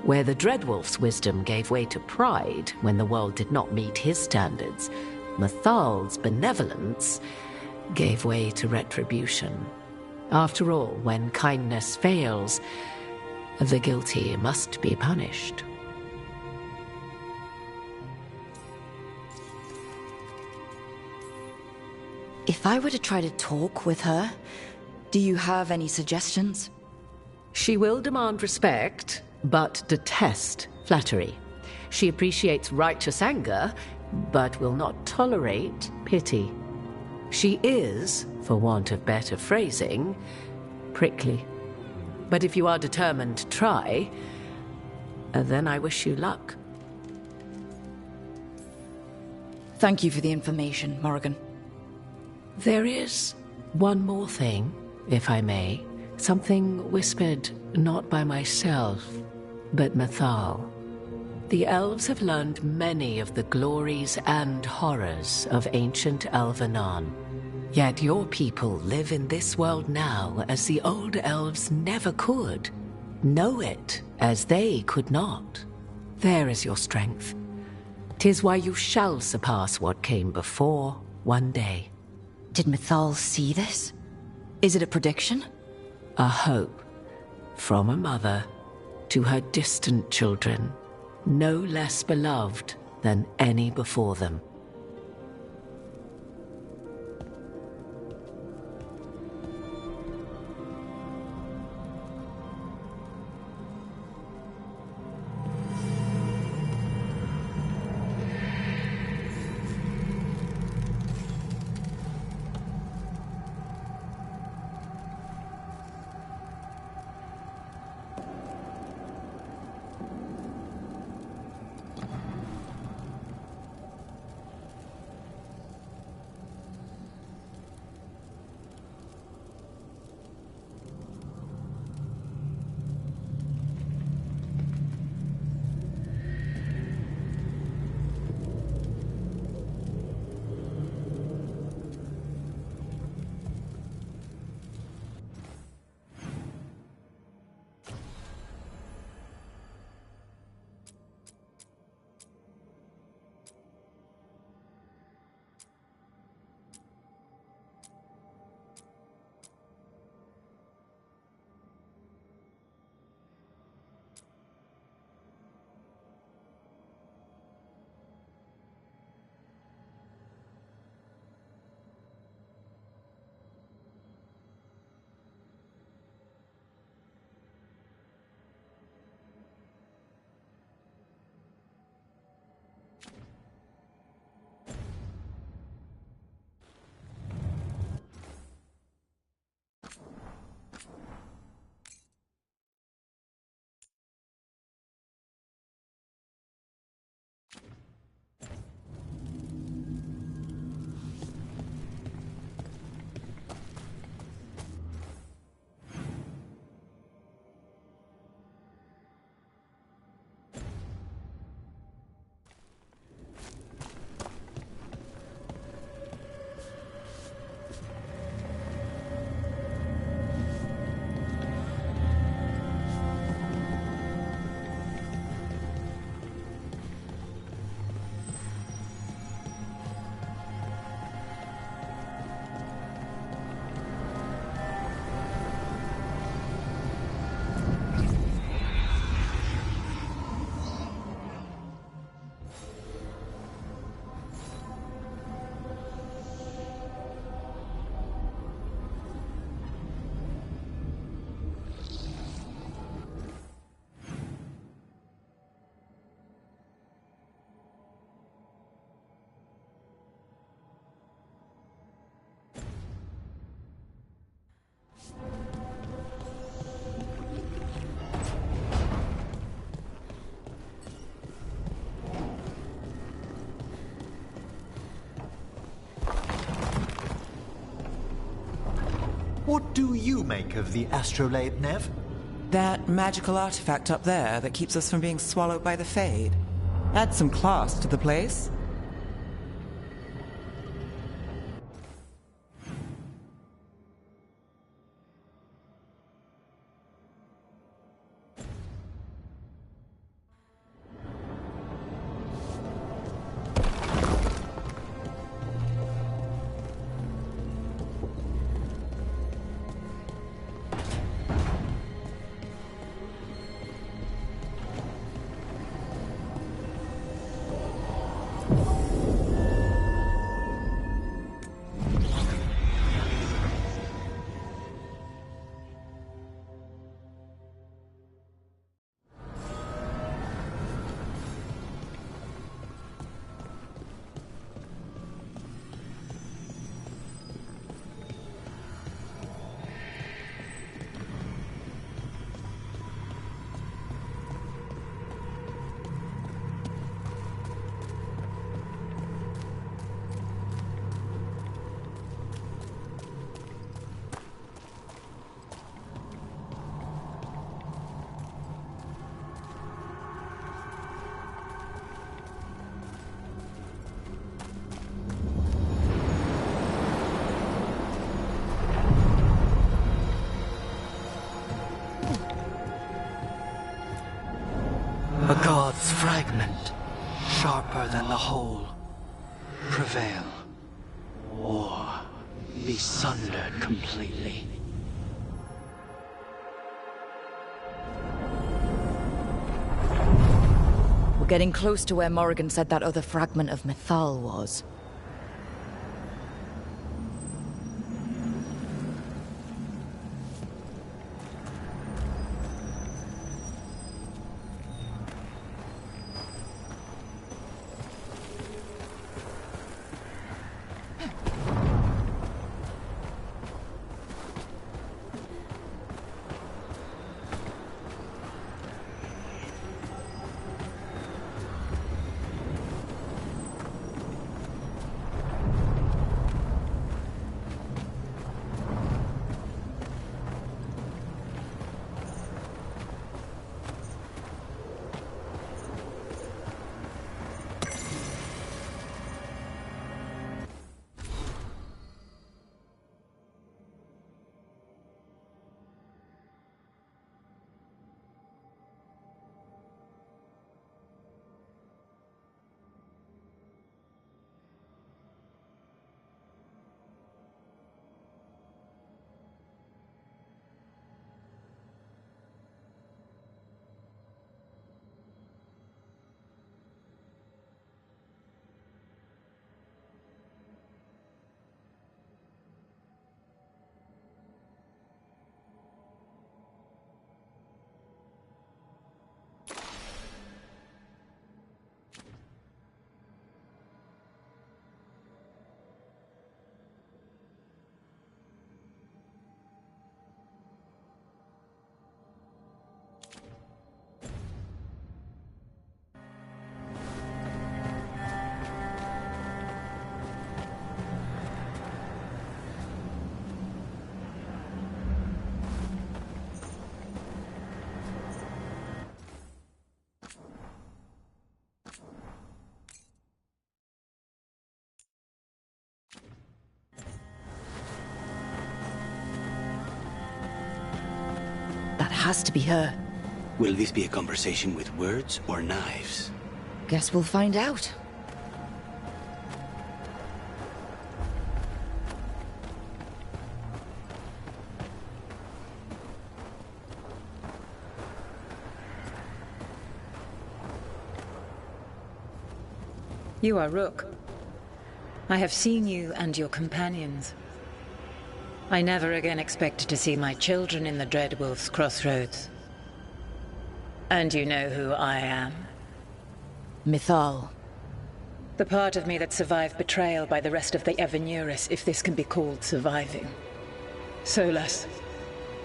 Where the Dreadwolf's wisdom gave way to pride when the world did not meet his standards, Mythal's benevolence gave way to retribution. After all, when kindness fails, the guilty must be punished. If I were to try to talk with her, do you have any suggestions? She will demand respect, but detest flattery. She appreciates righteous anger, but will not tolerate pity. She is, for want of better phrasing, prickly. But if you are determined to try, then I wish you luck. Thank you for the information, Morrigan. There is one more thing, if I may. Something whispered not by myself, but Mythal. The elves have learned many of the glories and horrors of ancient Elvenon. Yet your people live in this world now as the old elves never could. Know it as they could not. There is your strength. 'Tis why you shall surpass what came before one day. Did Mythal see this? Is it a prediction? A hope from a mother to her distant children, no less beloved than any before them. What do you make of the astrolabe, Nev? That magical artifact up there that keeps us from being swallowed by the Fade. Adds some class to the place. its fragment, sharper than the whole, prevail, or be sundered completely. We're getting close to where Morrigan said that other fragment of Mythal was. Has to be her. Will this be a conversation with words or knives? Guess we'll find out. You are Rook. I have seen you and your companions. I never again expected to see my children in the Dreadwolf's crossroads. And you know who I am. Mythal. The part of me that survived betrayal by the rest of the Evanuris, if this can be called surviving. Solas.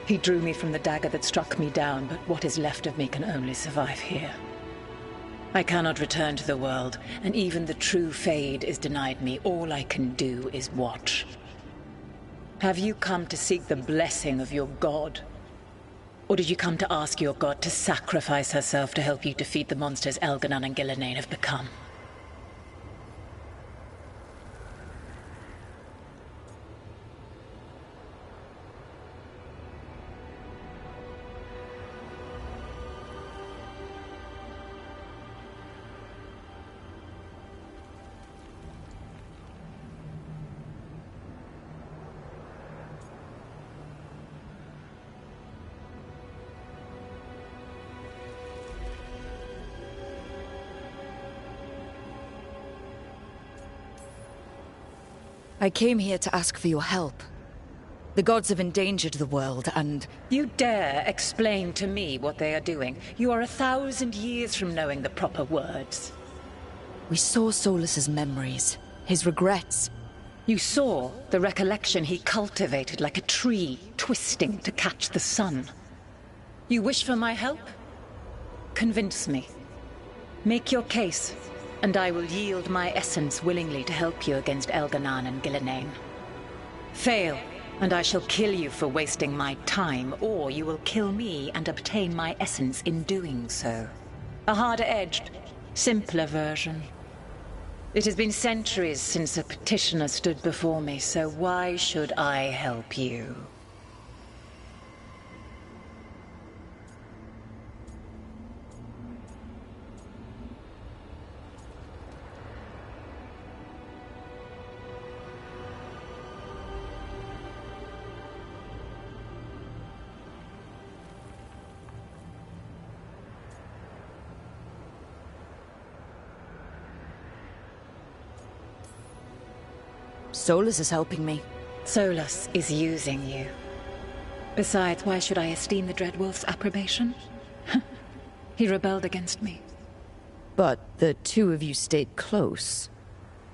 He drew me from the dagger that struck me down, but what is left of me can only survive here. I cannot return to the world, and even the true Fade is denied me. All I can do is watch. Have you come to seek the blessing of your god? Or did you come to ask your god to sacrifice herself to help you defeat the monsters Elganon and Gillenane have become? I came here to ask for your help. The gods have endangered the world, and... You dare explain to me what they are doing? You are 1,000 years from knowing the proper words. We saw Solas's memories, his regrets. You saw the recollection he cultivated like a tree, twisting to catch the sun. You wish for my help? Convince me. Make your case, and I will yield my essence willingly to help you against Elganon and Gillenane. Fail, and I shall kill you for wasting my time, or you will kill me and obtain my essence in doing so. A harder-edged, simpler version. It has been centuries since a petitioner stood before me, so why should I help you? Solus is helping me. Solus is using you. Besides, why should I esteem the Dreadwolf's approbation? He rebelled against me. But the two of you stayed close.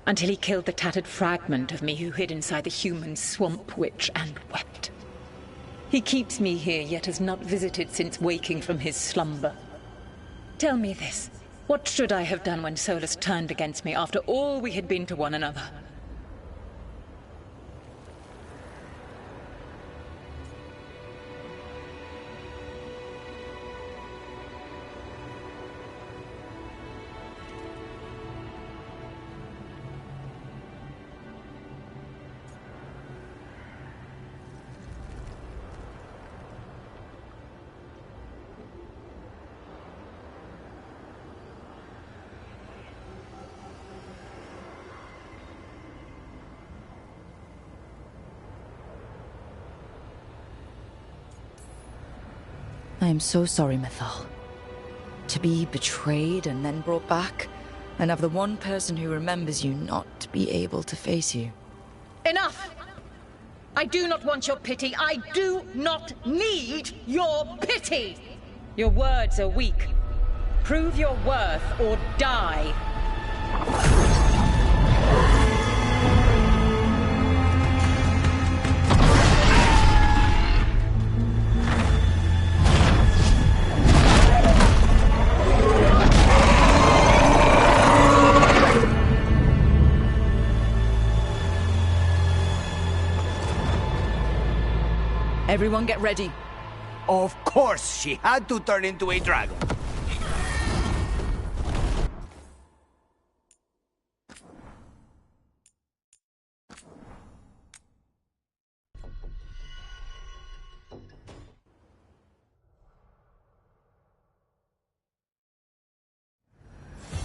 Until he killed the tattered fragment of me who hid inside the human swamp witch and wept. He keeps me here, yet has not visited since waking from his slumber. Tell me this. What should I have done when Solus turned against me after all we had been to one another? I am so sorry, Mythal. To be betrayed and then brought back, and have the one person who remembers you not be able to face you. Enough! I do not want your pity. I do not need your pity! Your words are weak. Prove your worth or die. Everyone get ready. Of course, she had to turn into a dragon.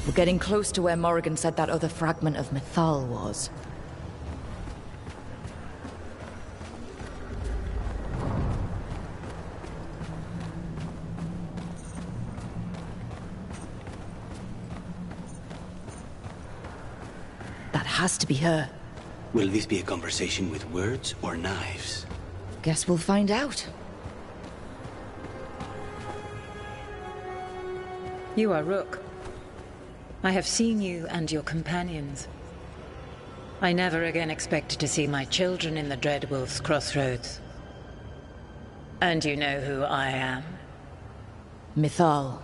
We're getting close to where Morrigan said that other fragment of Mythal was. That has to be her. Will this be a conversation with words or knives? Guess we'll find out. You are Rook. I have seen you and your companions. I never again expected to see my children in the Dreadwolf's crossroads. And you know who I am? Mythal.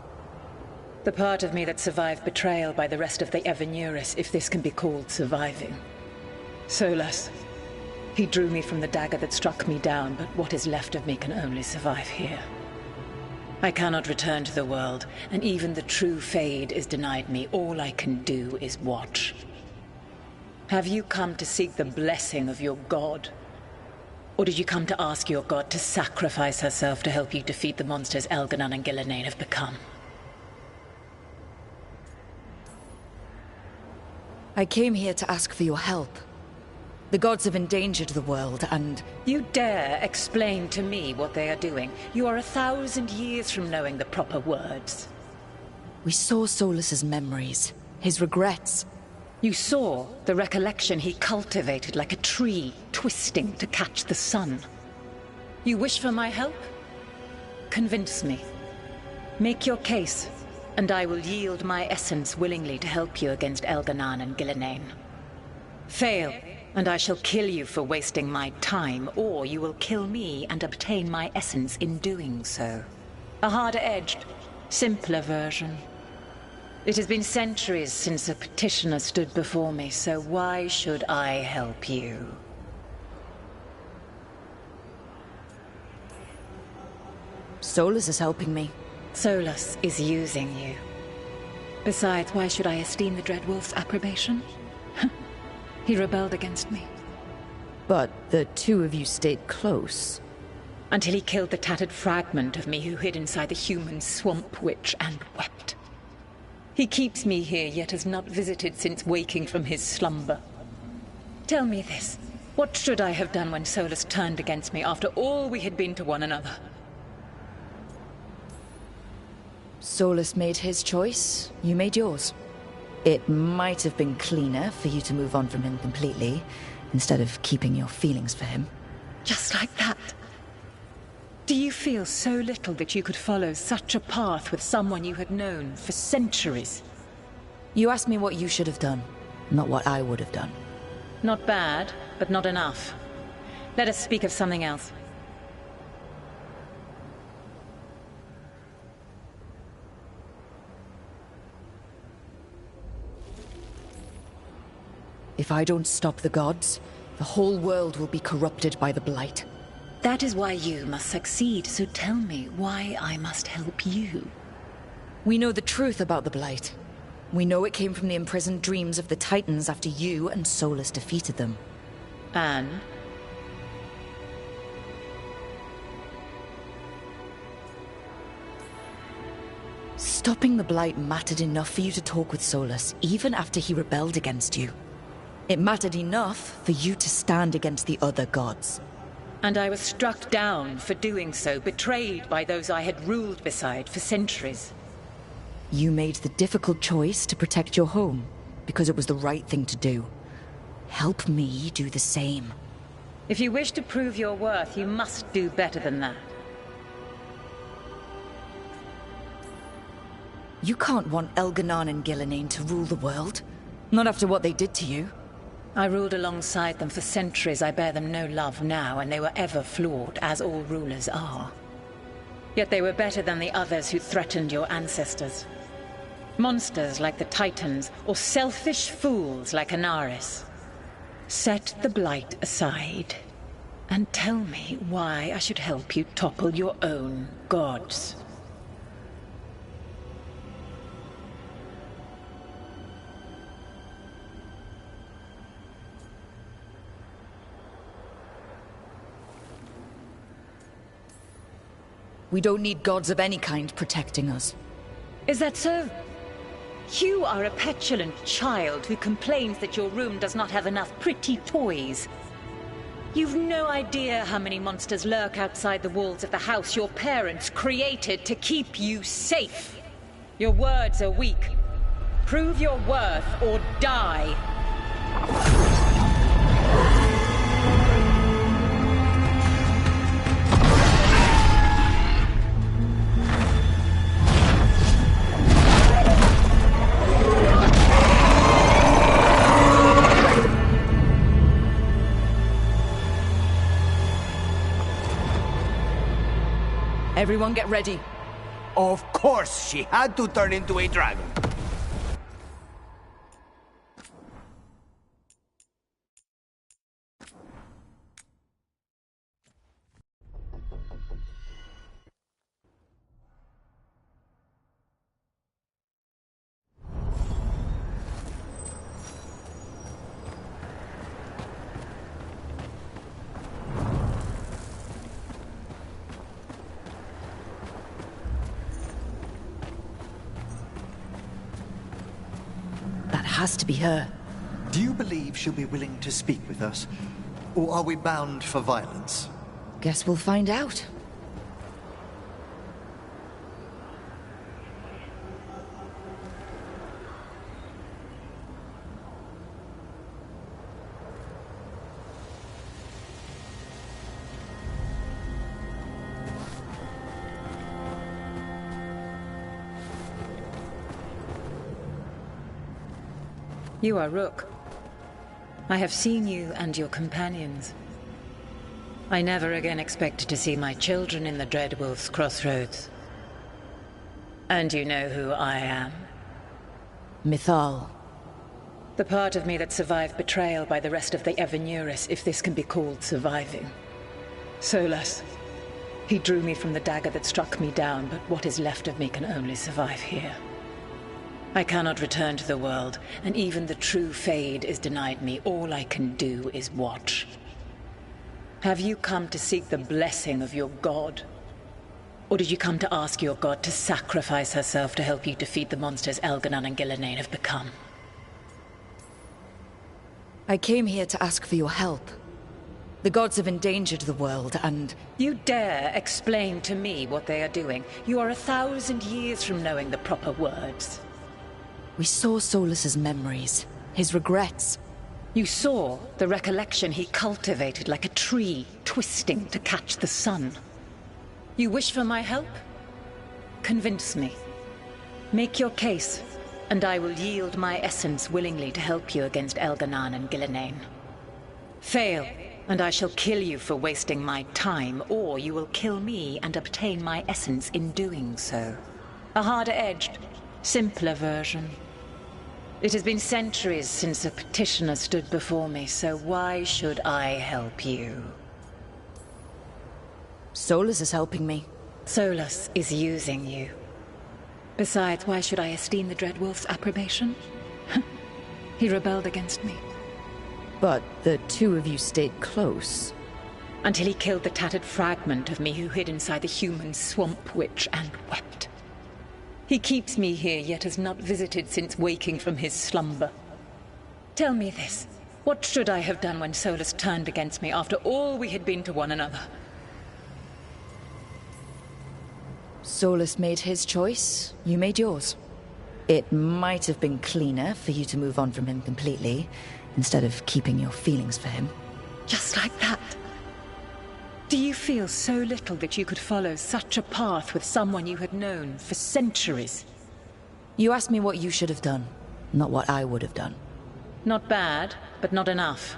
The part of me that survived betrayal by the rest of the Evanuris, if this can be called surviving. Solus. He drew me from the dagger that struck me down, but what is left of me can only survive here. I cannot return to the world, and even the true Fade is denied me. All I can do is watch. Have you come to seek the blessing of your god? Or did you come to ask your god to sacrifice herself to help you defeat the monsters Elganon and Gillenane have become? I came here to ask for your help. The gods have endangered the world, and... You dare explain to me what they are doing? You are 1,000 years from knowing the proper words. We saw Solus's memories, his regrets. You saw the recollection he cultivated like a tree, twisting to catch the sun. You wish for my help? Convince me. Make your case, and I will yield my essence willingly to help you against Elganon and Gillenane. Fail, and I shall kill you for wasting my time, or you will kill me and obtain my essence in doing so. A harder-edged, simpler version. It has been centuries since a petitioner stood before me, so why should I help you? Solus is helping me. Solus is using you. Besides, why should I esteem the Dreadwolf's approbation? He rebelled against me. But the two of you stayed close. Until he killed the tattered fragment of me who hid inside the human swamp witch and wept. He keeps me here, yet has not visited since waking from his slumber. Tell me this. What should I have done when Solus turned against me after all we had been to one another? Solus made his choice, you made yours. It might have been cleaner for you to move on from him completely, instead of keeping your feelings for him. Just like that? Do you feel so little that you could follow such a path with someone you had known for centuries? You asked me what you should have done, not what I would have done. Not bad, but not enough. Let us speak of something else. If I don't stop the gods, the whole world will be corrupted by the Blight. That is why you must succeed, so tell me why I must help you. We know the truth about the Blight. We know it came from the imprisoned dreams of the Titans after you and Solus defeated them. And? Stopping the Blight mattered enough for you to talk with Solus, even after he rebelled against you. It mattered enough for you to stand against the other gods. And I was struck down for doing so, betrayed by those I had ruled beside for centuries. You made the difficult choice to protect your home, because it was the right thing to do. Help me do the same. If you wish to prove your worth, you must do better than that. You can't want Elganon and Gillenane to rule the world. Not after what they did to you. I ruled alongside them for centuries. I bear them no love now, and they were ever flawed, as all rulers are. Yet they were better than the others who threatened your ancestors. Monsters like the Titans, or selfish fools like Anaris. Set the Blight aside, and tell me why I should help you topple your own gods. We don't need gods of any kind protecting us. Is that so? You are a petulant child who complains that your room does not have enough pretty toys. You've no idea how many monsters lurk outside the walls of the house your parents created to keep you safe. Your words are weak. Prove your worth or die. Everyone get ready. Of course, she had to turn into a dragon. Has to be her. Do you believe she'll be willing to speak with us? Or are we bound for violence? Guess we'll find out. You are Rook. I have seen you and your companions. I never again expected to see my children in the Dreadwolf's crossroads. And you know who I am? Mythal. The part of me that survived betrayal by the rest of the Evanuris, if this can be called surviving. Solus. He drew me from the dagger that struck me down, but what is left of me can only survive here. I cannot return to the world, and even the true Fade is denied me. All I can do is watch. Have you come to seek the blessing of your god? Or did you come to ask your god to sacrifice herself to help you defeat the monsters Elganon and Gillenane have become? I came here to ask for your help. The gods have endangered the world, and... You dare explain to me what they are doing? You are 1,000 years from knowing the proper words. We saw Solus's memories, his regrets. You saw the recollection he cultivated like a tree twisting to catch the sun. You wish for my help? Convince me. Make your case, and I will yield my essence willingly to help you against Elganon and Gillenane. Fail, and I shall kill you for wasting my time, or you will kill me and obtain my essence in doing so. A harder-edged, simpler version. It has been centuries since a petitioner stood before me, so why should I help you? Solus is helping me. Solus is using you. Besides, why should I esteem the Dreadwolf's approbation? He rebelled against me. But the two of you stayed close. Until he killed the tattered fragment of me who hid inside the human swamp witch and wept. He keeps me here, yet has not visited since waking from his slumber. Tell me this. What should I have done when Solus turned against me after all we had been to one another? Solus made his choice, you made yours. It might have been cleaner for you to move on from him completely, instead of keeping your feelings for him. Just like that? Do you feel so little that you could follow such a path with someone you had known for centuries? You asked me what you should have done, not what I would have done. Not bad, but not enough.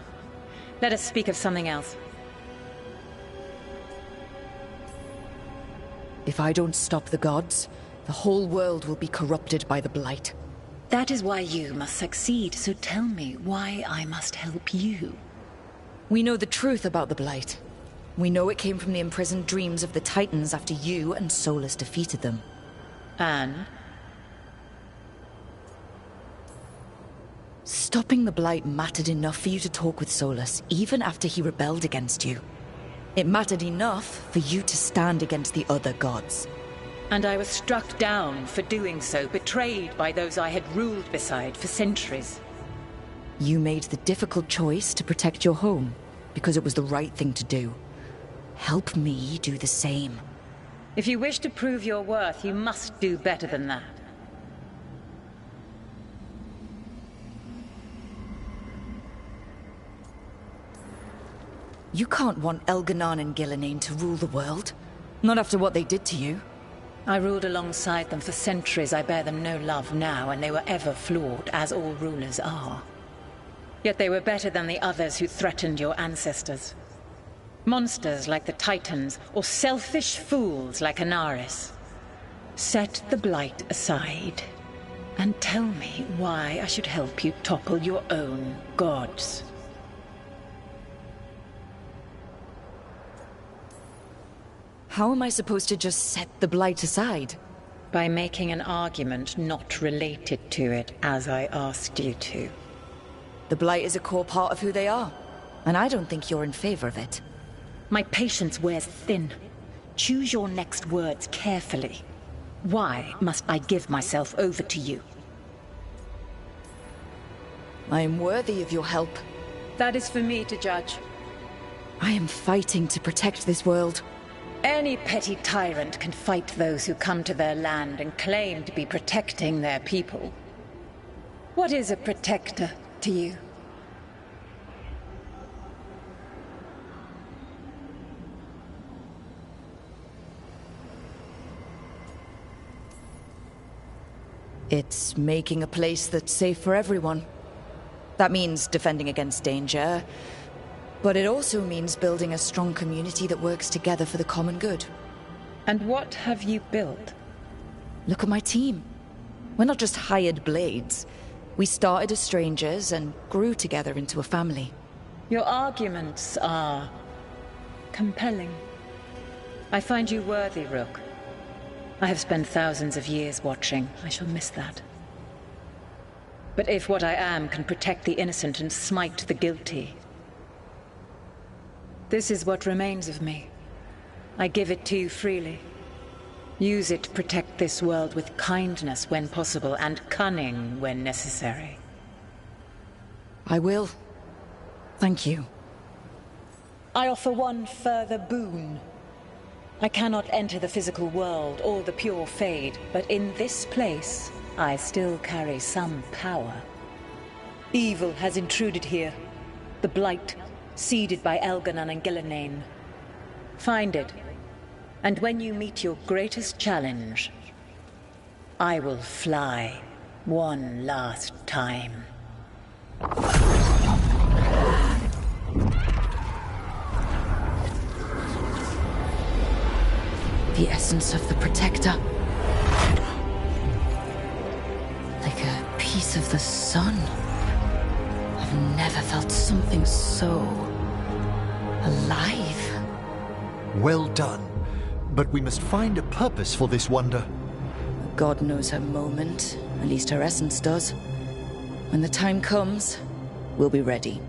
Let us speak of something else. If I don't stop the gods, the whole world will be corrupted by the Blight. That is why you must succeed, so tell me why I must help you. We know the truth about the Blight. We know it came from the imprisoned dreams of the Titans after you and Solus defeated them. And? Stopping the Blight mattered enough for you to talk with Solus, even after he rebelled against you. It mattered enough for you to stand against the other gods. And I was struck down for doing so, betrayed by those I had ruled beside for centuries. You made the difficult choice to protect your home, because it was the right thing to do. Help me do the same. If you wish to prove your worth, you must do better than that. You can't want Elganon and Gillenane to rule the world. Not after what they did to you. I ruled alongside them for centuries. I bear them no love now, and they were ever flawed, as all rulers are. Yet they were better than the others who threatened your ancestors. Monsters like the Titans, or selfish fools like Anaris. Set the Blight aside, and tell me why I should help you topple your own gods. How am I supposed to just set the Blight aside? By making an argument not related to it, as I asked you to. The Blight is a core part of who they are, and I don't think you're in favor of it. My patience wears thin. Choose your next words carefully. Why must I give myself over to you? I am worthy of your help. That is for me to judge. I am fighting to protect this world. Any petty tyrant can fight those who come to their land and claim to be protecting their people. What is a protector to you? It's making a place that's safe for everyone. That means defending against danger, but it also means building a strong community that works together for the common good. And what have you built? Look at my team. We're not just hired blades. We started as strangers and grew together into a family. Your arguments are compelling. I find you worthy, Rook. I have spent thousands of years watching. I shall miss that. But if what I am can protect the innocent and smite the guilty, this is what remains of me. I give it to you freely. Use it to protect this world with kindness when possible and cunning when necessary. I will. Thank you. I offer one further boon. I cannot enter the physical world or the pure Fade, but in this place, I still carry some power. Evil has intruded here, The Blight, seeded by Elganon and Gillenane. Find it, and when you meet your greatest challenge, I will fly one last time. The essence of the Protector. Like a piece of the sun. I've never felt something so alive. Well done. But we must find a purpose for this wonder. God knows her moment. At least her essence does. When the time comes, we'll be ready.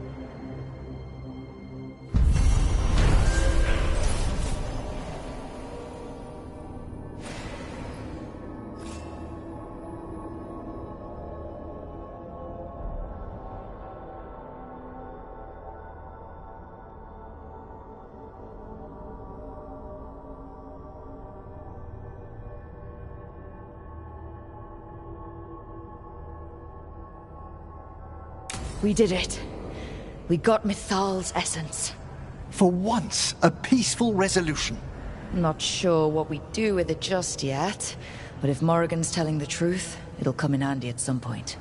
We did it. We got Mythal's essence. For once, a peaceful resolution. Not sure what we do with it just yet, but if Morrigan's telling the truth, it'll come in handy at some point.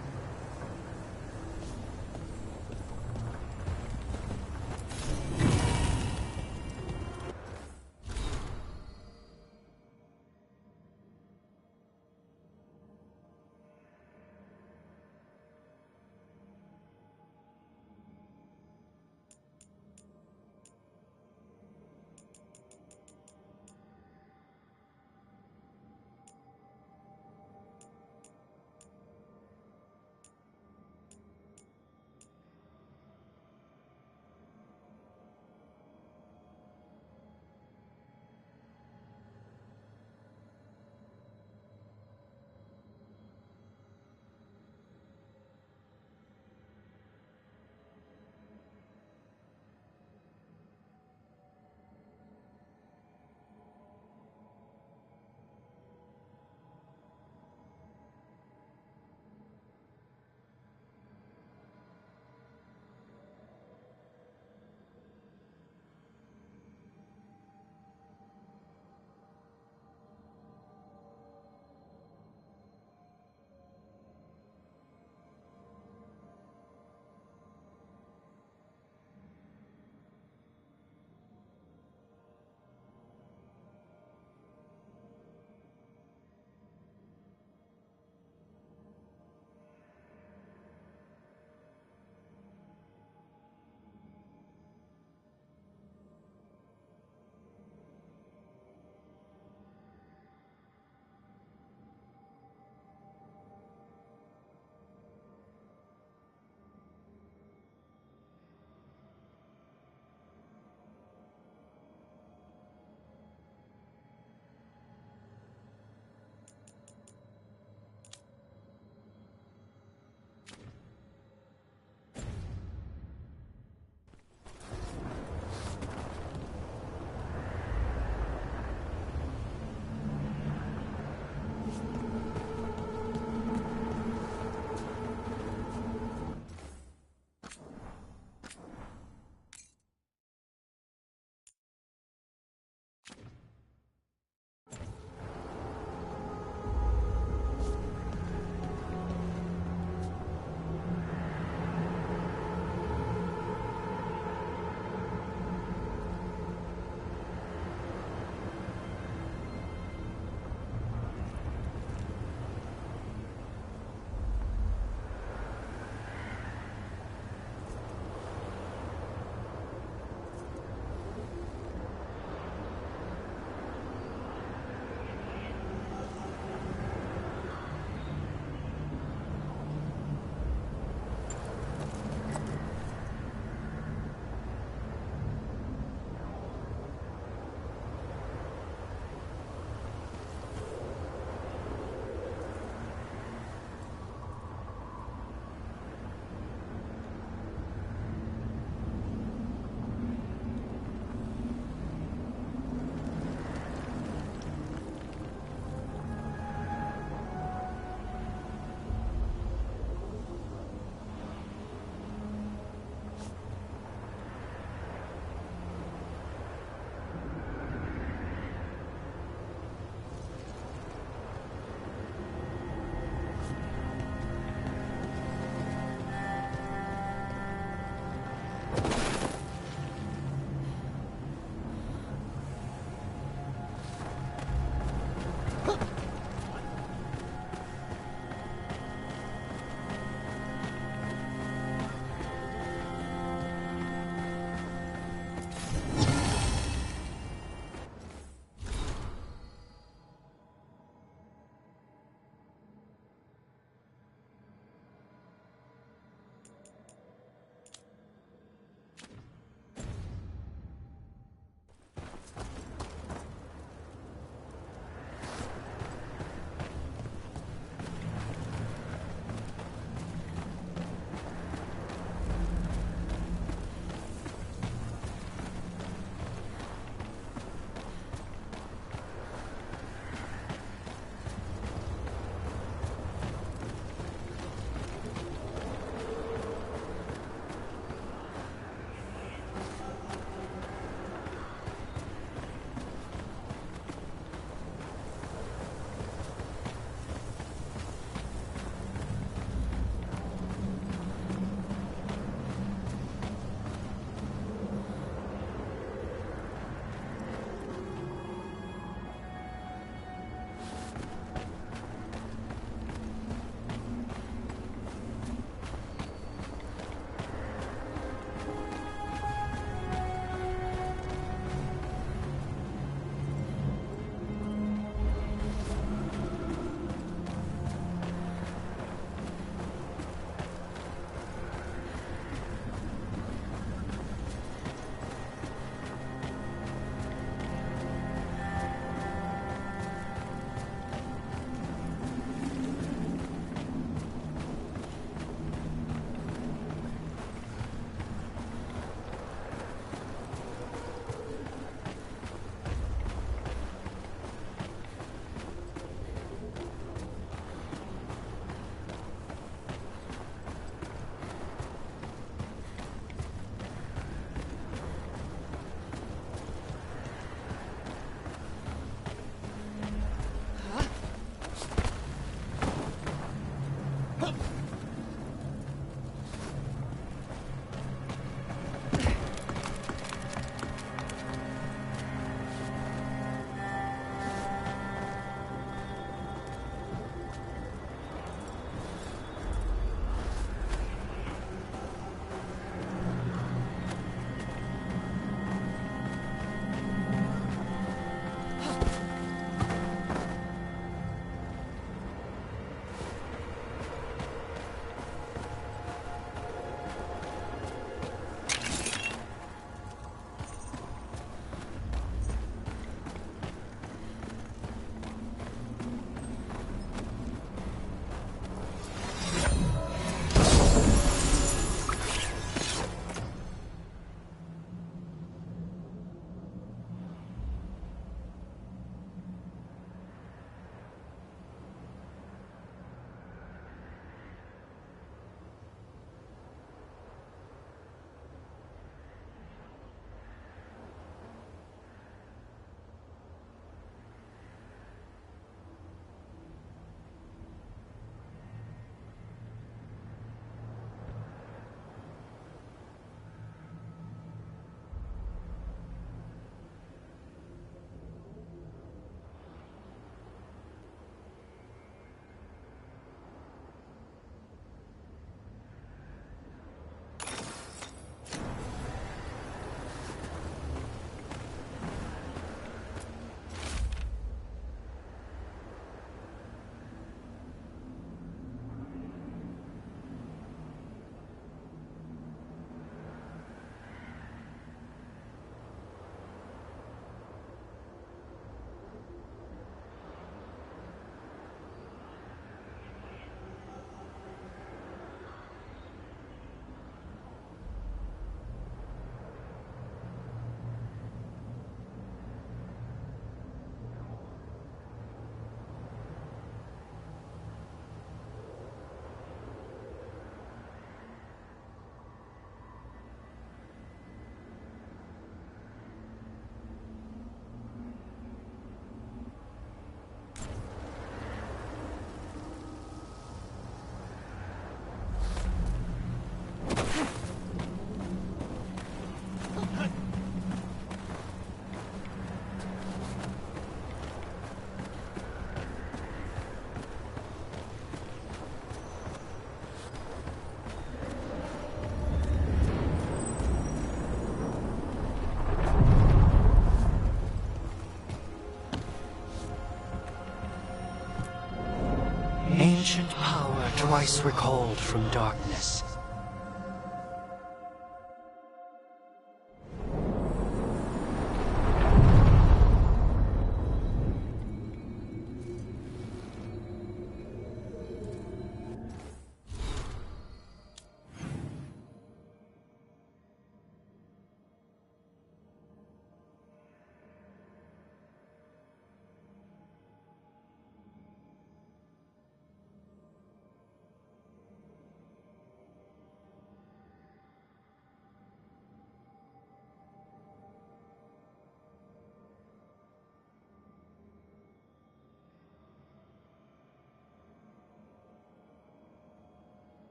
Ancient power twice recalled from darkness.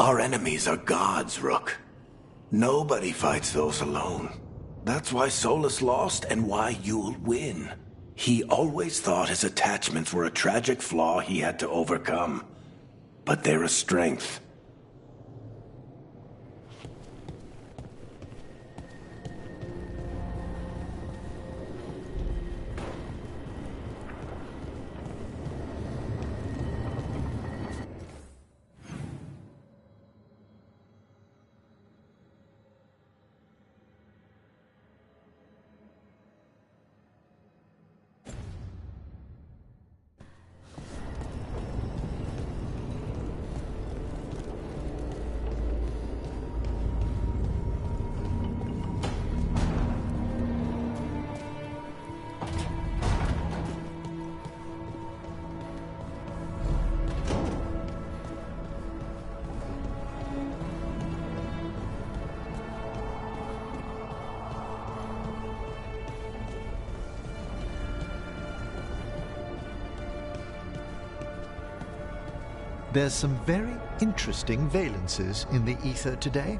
Our enemies are gods, Rook. Nobody fights those alone. That's why Solus lost and why you'll win. He always thought his attachments were a tragic flaw he had to overcome. But they're a strength. There's some very interesting valences in the ether today.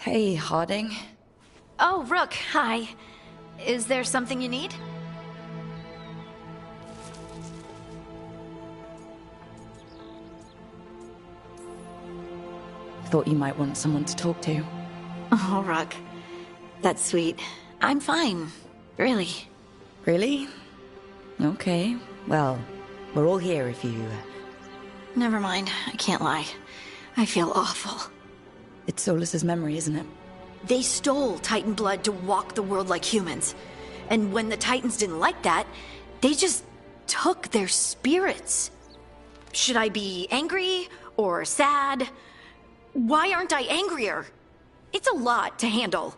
Hey, Harding. Oh, Rook, hi. Is there something you need? Thought you might want someone to talk to. Oh, Rook. That's sweet. I'm fine. Really. Really? Okay. Well, we're all here if you... Never mind. I can't lie. I feel awful. It's Solus's memory, isn't it? They stole Titan blood to walk the world like humans. And when the Titans didn't like that, they just took their spirits. Should I be angry or sad? Why aren't I angrier? It's a lot to handle.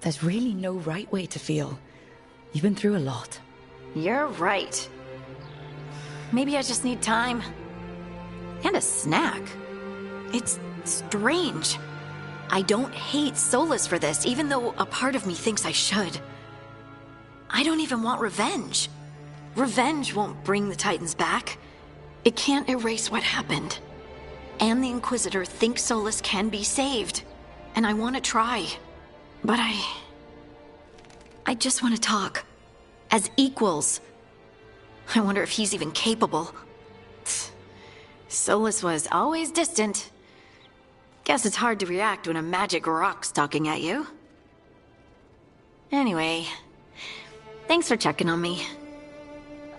There's really no right way to feel. You've been through a lot. You're right. Maybe I just need time. And a snack. It's strange. I don't hate Solus for this, even though a part of me thinks I should. I don't even want revenge. Revenge won't bring the Titans back. It can't erase what happened. And the Inquisitor thinks Solus can be saved. And I want to try. But I just want to talk. As equals. I wonder if he's even capable. Solus was always distant. Guess it's hard to react when a magic rock's talking at you. Anyway, thanks for checking on me.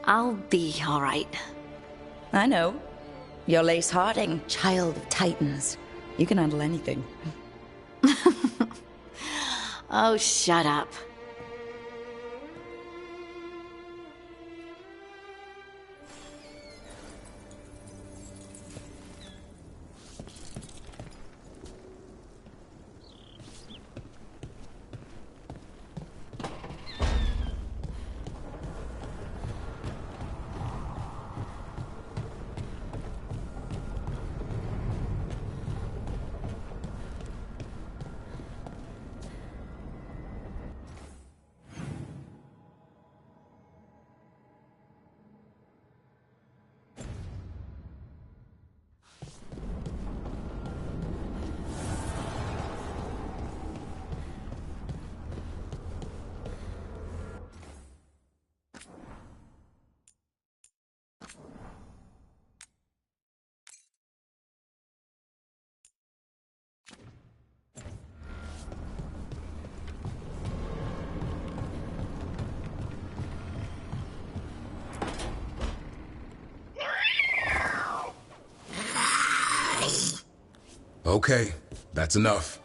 I'll be alright. I know. You're Lace Harding, child of Titans. You can handle anything. Oh, shut up. Okay, that's enough.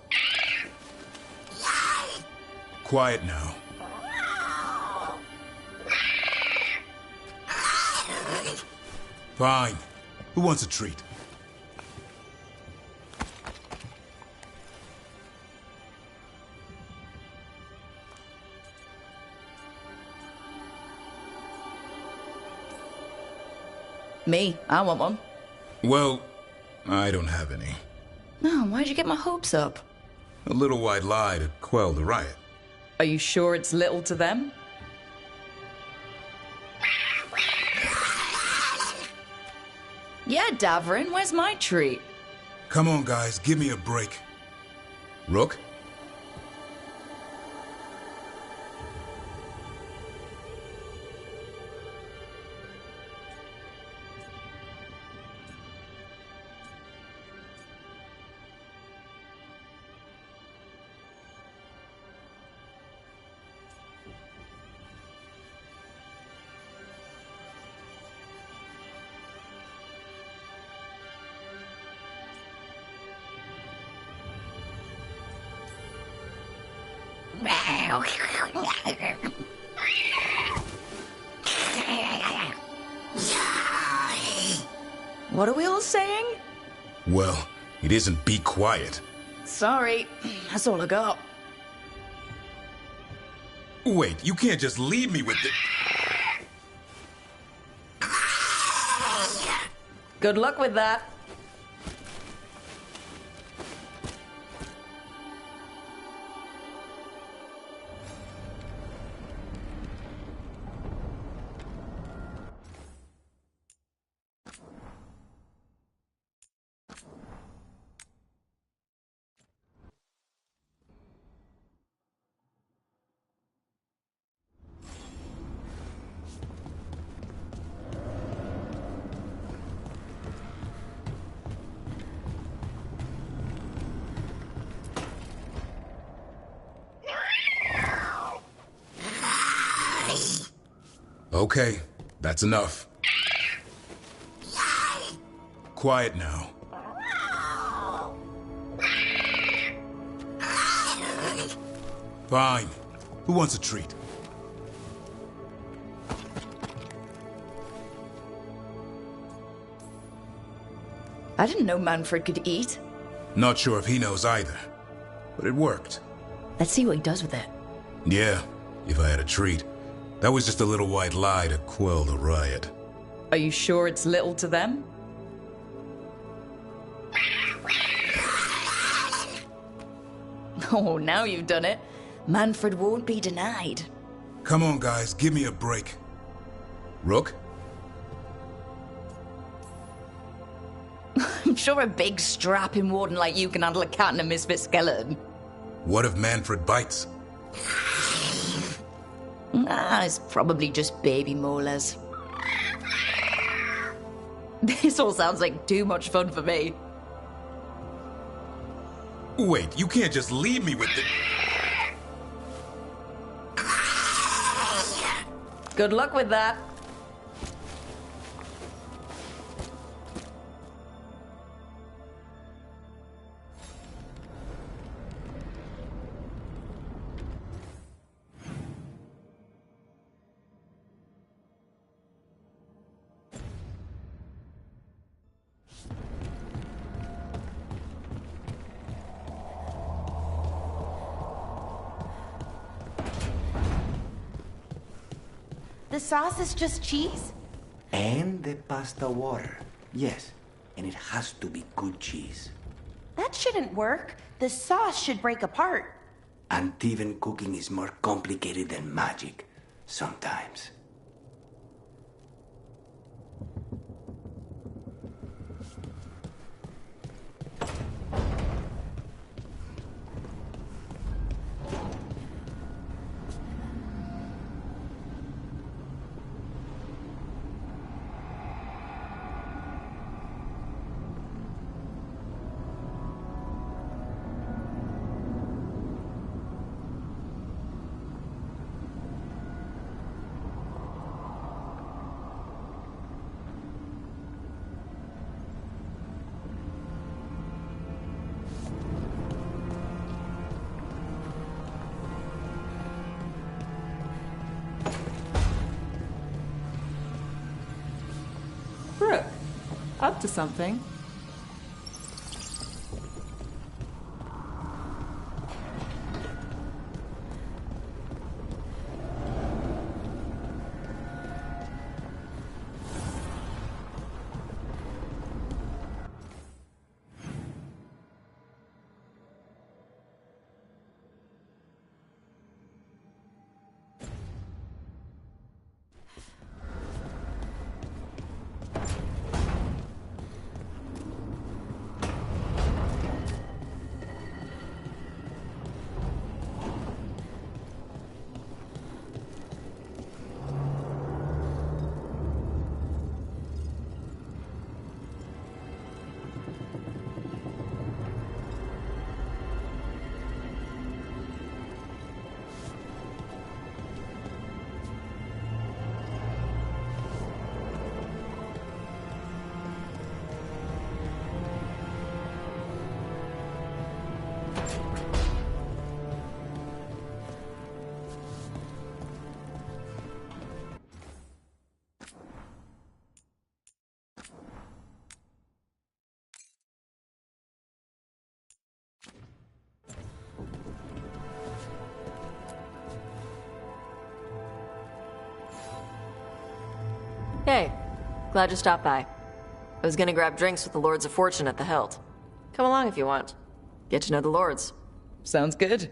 Quiet now. Fine. Who wants a treat? Me, I want one. Well, I don't have any. No, why'd you get my hopes up? A little white lie to quell the riot. Are you sure it's little to them? Yeah, Davrin, where's my treat? Come on, guys, give me a break. Rook? What are we all saying? Well, it isn't be quiet. Sorry, that's all I got. Wait, you can't just leave me with the... Good luck with that. Okay, that's enough. Quiet now. Fine. Who wants a treat? I didn't know Manfred could eat. Not sure if he knows either, but it worked. Let's see what he does with it. Yeah, if I had a treat. That was just a little white lie to quell the riot. Are you sure it's little to them? Oh, now you've done it. Manfred won't be denied. Come on, guys, give me a break. Rook? I'm sure a big strapping warden like you can handle a cat and a misfit skeleton. What if Manfred bites? It's probably just baby molars. This all sounds like too much fun for me. Wait, you can't just leave me with the... Good luck with that. The sauce is just cheese? And the pasta water. Yes, and it has to be good cheese. That shouldn't work. The sauce should break apart. And even cooking is more complicated than magic. Sometimes. Brooke, up to something. Glad you stopped by. I was gonna grab drinks with the Lords of Fortune at the Hilt. Come along if you want. Get to know the Lords. Sounds good.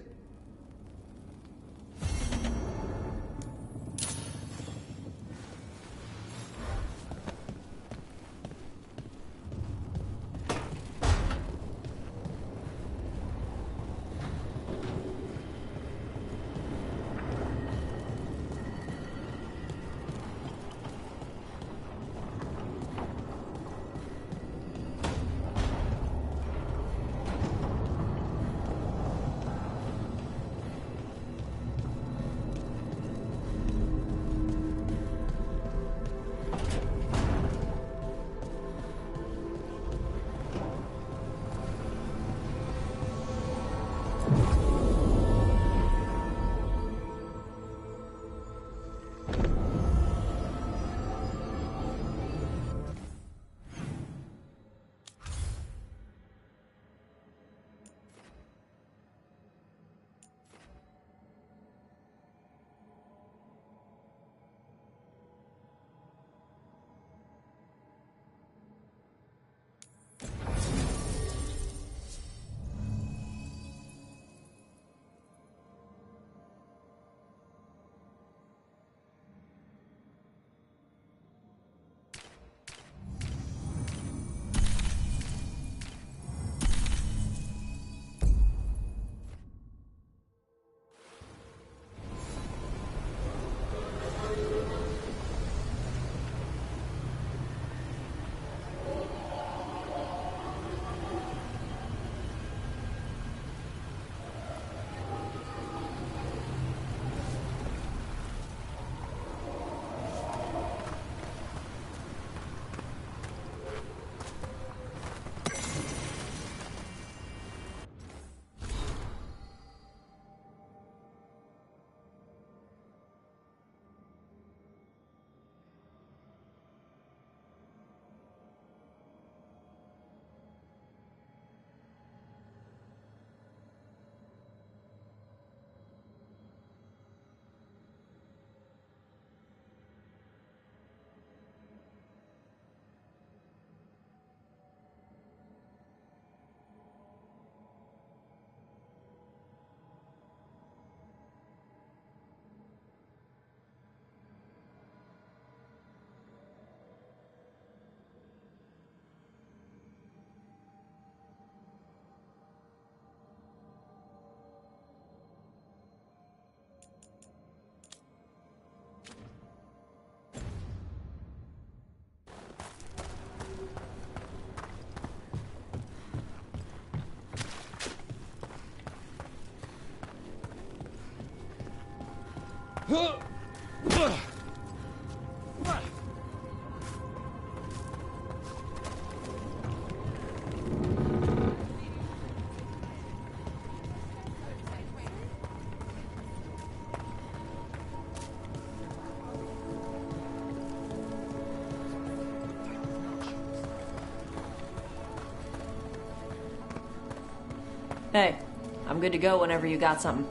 Hey, I'm good to go whenever you got something.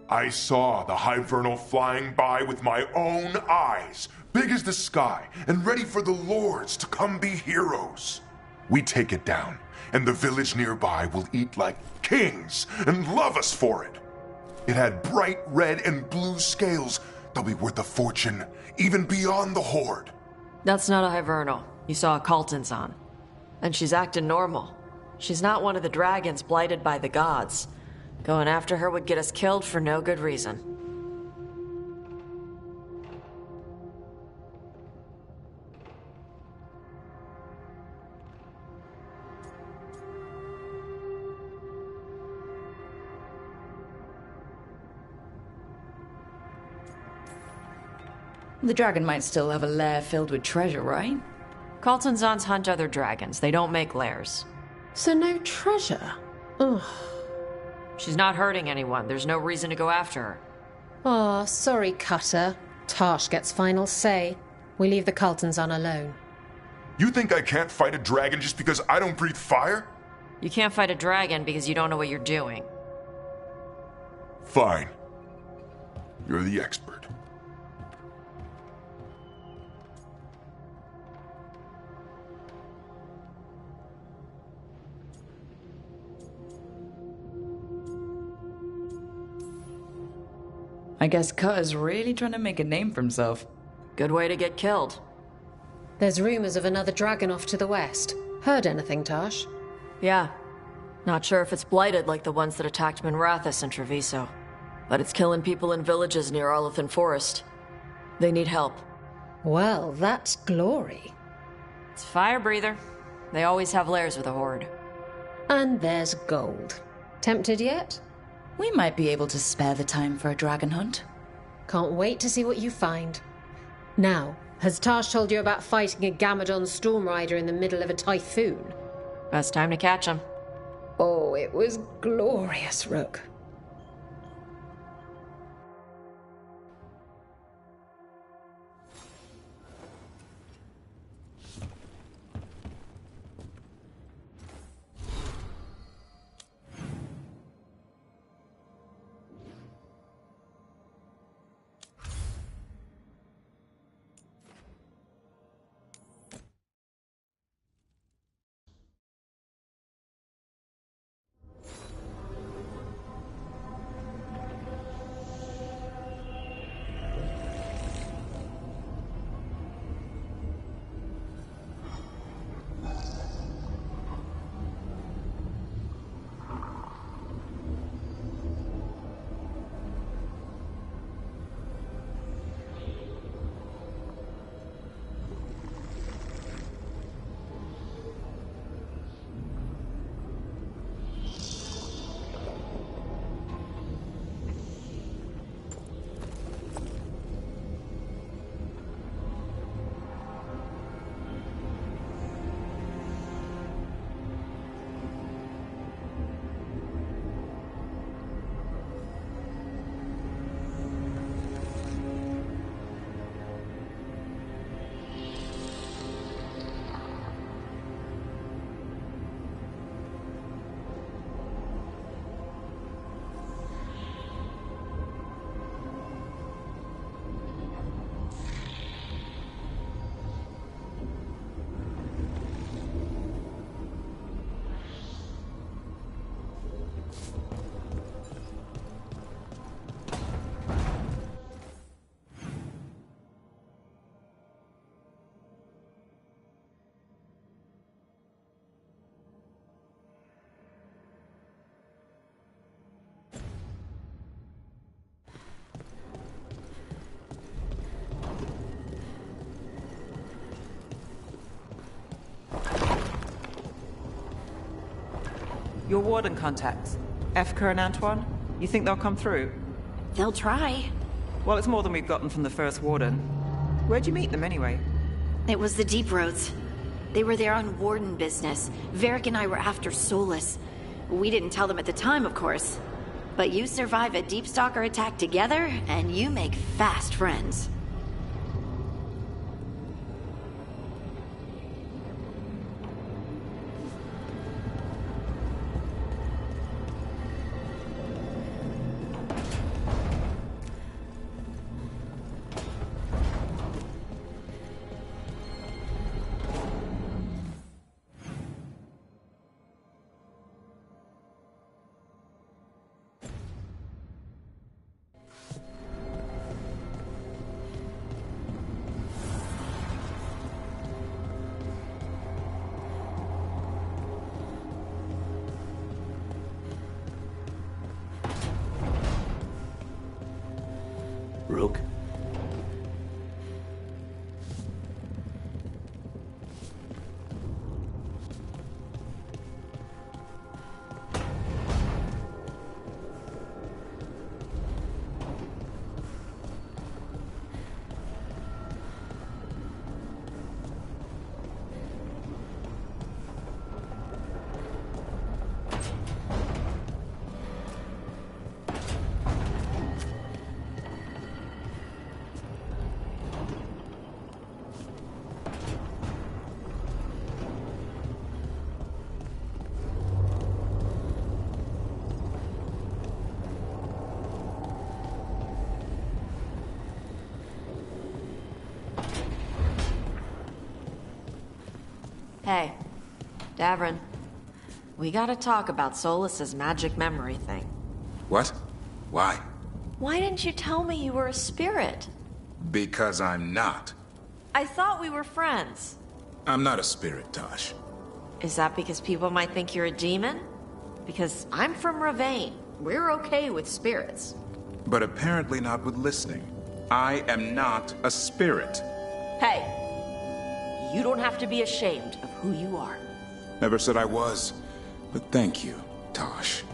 I saw the Hivernal flying by with my own eyes, big as the sky, and ready for the lords to come be heroes. We take it down, and the village nearby will eat like kings and love us for it. It had bright red and blue scales. They'll be worth a fortune, even beyond the Horde. That's not a Hivernal. You saw a Kaltanzan. And she's acting normal. She's not one of the dragons blighted by the gods. Going after her would get us killed for no good reason. The dragon might still have a lair filled with treasure, right? Kaltanzans hunt other dragons. They don't make lairs. So no treasure? Ugh. She's not hurting anyone. There's no reason to go after her. Oh, sorry, Cutter. Tarsh gets final say. We leave the Kaltanzan alone. You think I can't fight a dragon just because I don't breathe fire? You can't fight a dragon because you don't know what you're doing. Fine. You're the expert. I guess Cutter's really trying to make a name for himself. Good way to get killed. There's rumors of another dragon off to the west. Heard anything, Tash? Yeah. Not sure if it's blighted like the ones that attacked Minrathous and Treviso. But it's killing people in villages near Arlethan Forest. They need help. Well, that's glory. It's fire breather. They always have lairs with a horde. And there's gold. Tempted yet? We might be able to spare the time for a dragon hunt. Can't wait to see what you find. Now, has Tash told you about fighting a Gamadon Stormrider in the middle of a typhoon? Best time to catch him. Oh, it was glorious, Rook. Your warden contacts, Efka and Antoine, you think they'll come through? They'll try. Well, it's more than we've gotten from the first warden. Where'd you meet them anyway? It was the Deep Roads. They were there on warden business. Varric and I were after Solus. We didn't tell them at the time, of course. But you survive a Deep Stalker attack together, and you make fast friends. Rook? Hey, Davrin. We gotta talk about Solus's magic memory thing. What? Why? Why didn't you tell me you were a spirit? Because I'm not. I thought we were friends. I'm not a spirit, Tosh. Is that because people might think you're a demon? Because I'm from Ravane. We're okay with spirits. But apparently not with listening. I am not a spirit. Hey, you don't have to be ashamed of who you are. Never said I was. But thank you, Tosh.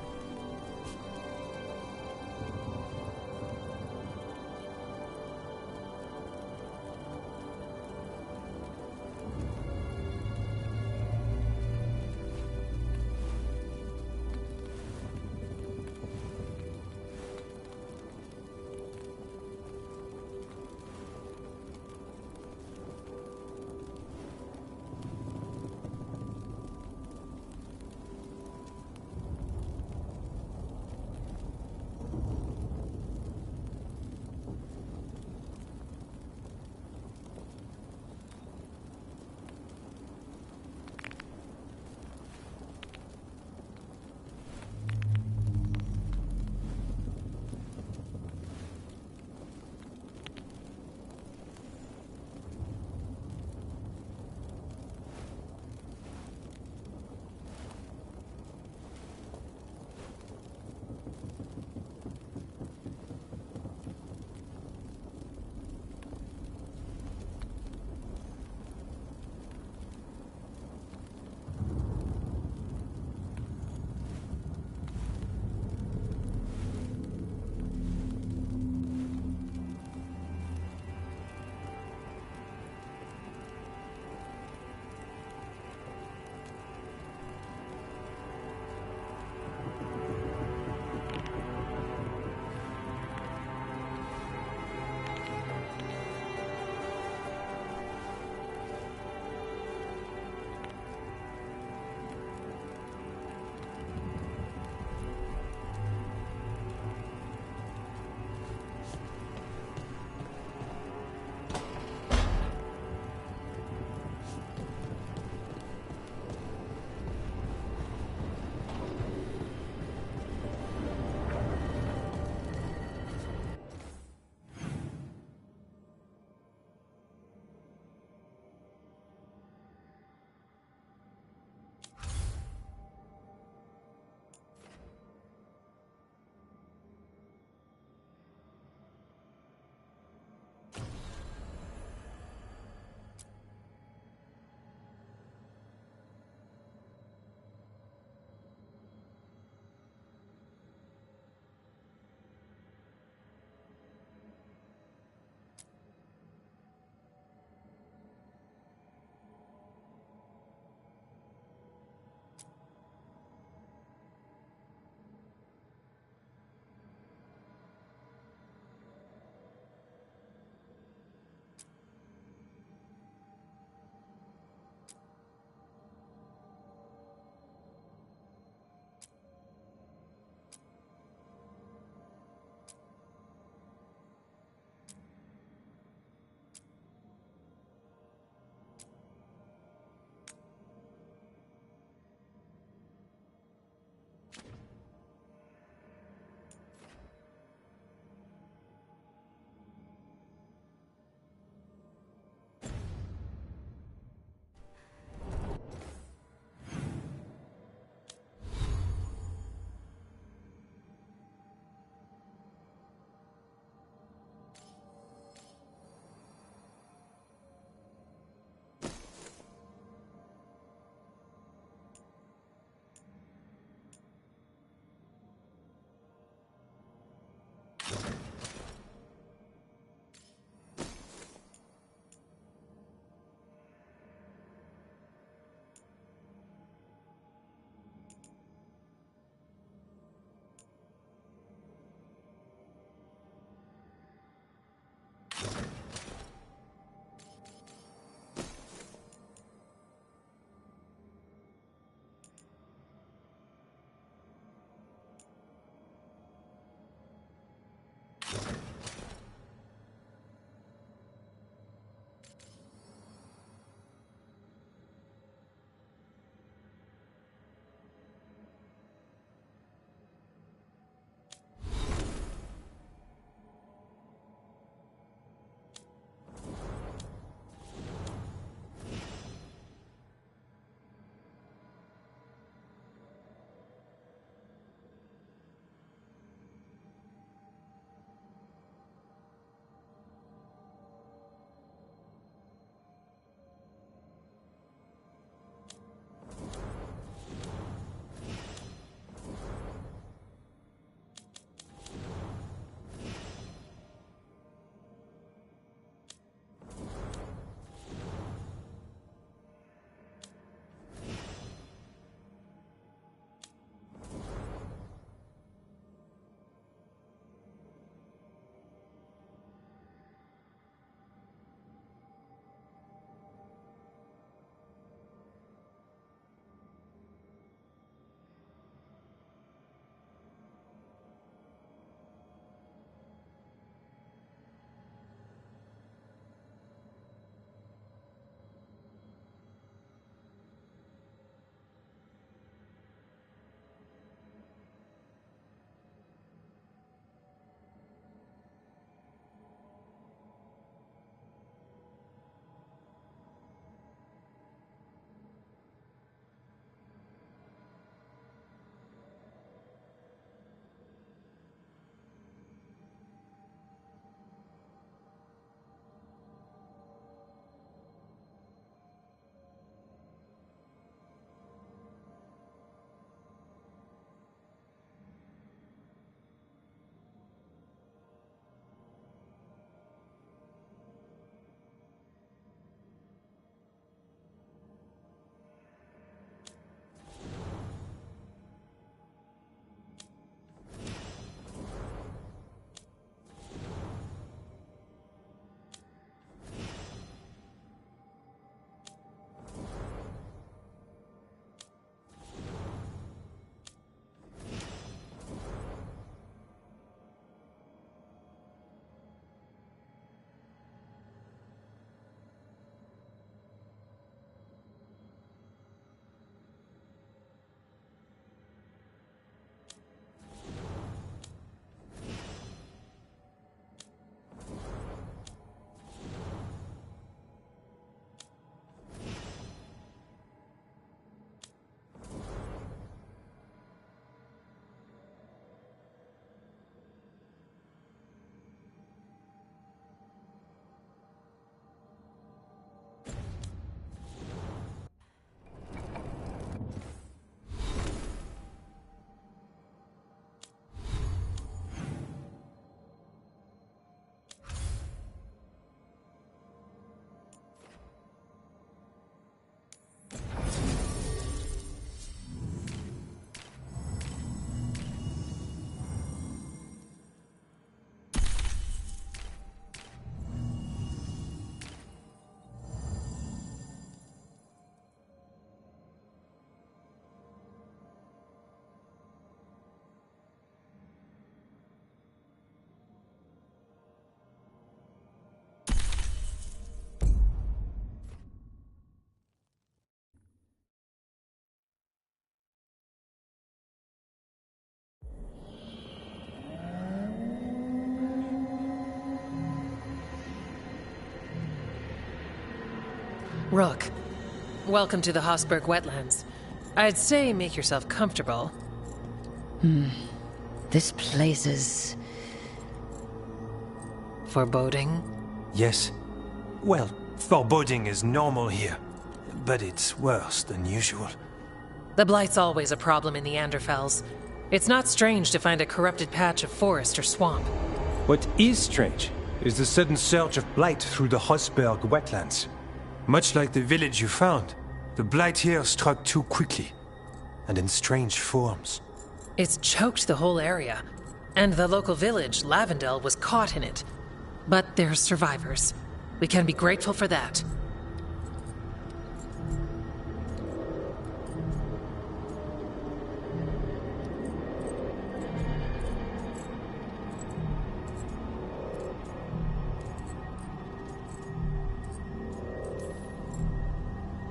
Rook, welcome to the Hosberg wetlands. I'd say make yourself comfortable. This place is... foreboding? Yes. Well, foreboding is normal here, but it's worse than usual. The Blight's always a problem in the Anderfels. It's not strange to find a corrupted patch of forest or swamp. What is strange is the sudden surge of blight through the Hosberg wetlands. Much like the village you found, the blight here struck too quickly, and in strange forms. It's choked the whole area, and the local village, Lavendel, was caught in it. But they're survivors. We can be grateful for that.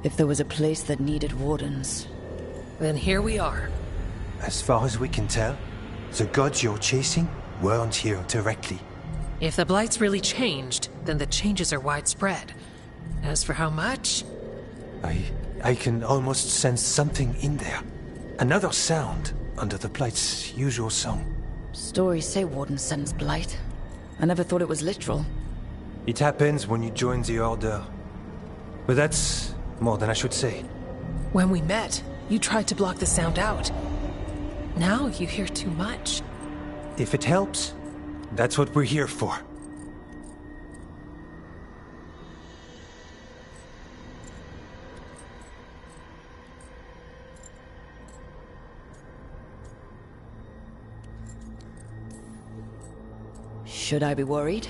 If there was a place that needed wardens... Then here we are. As far as we can tell, the gods you're chasing weren't here directly. If the Blight's really changed, then the changes are widespread. As for how much... I can almost sense something in there. Another sound under the Blight's usual song. Stories say wardens sense blight. I never thought it was literal. It happens when you join the Order. But that's more than I should say. When we met, you tried to block the sound out. Now you hear too much. If it helps, that's what we're here for. Should I be worried?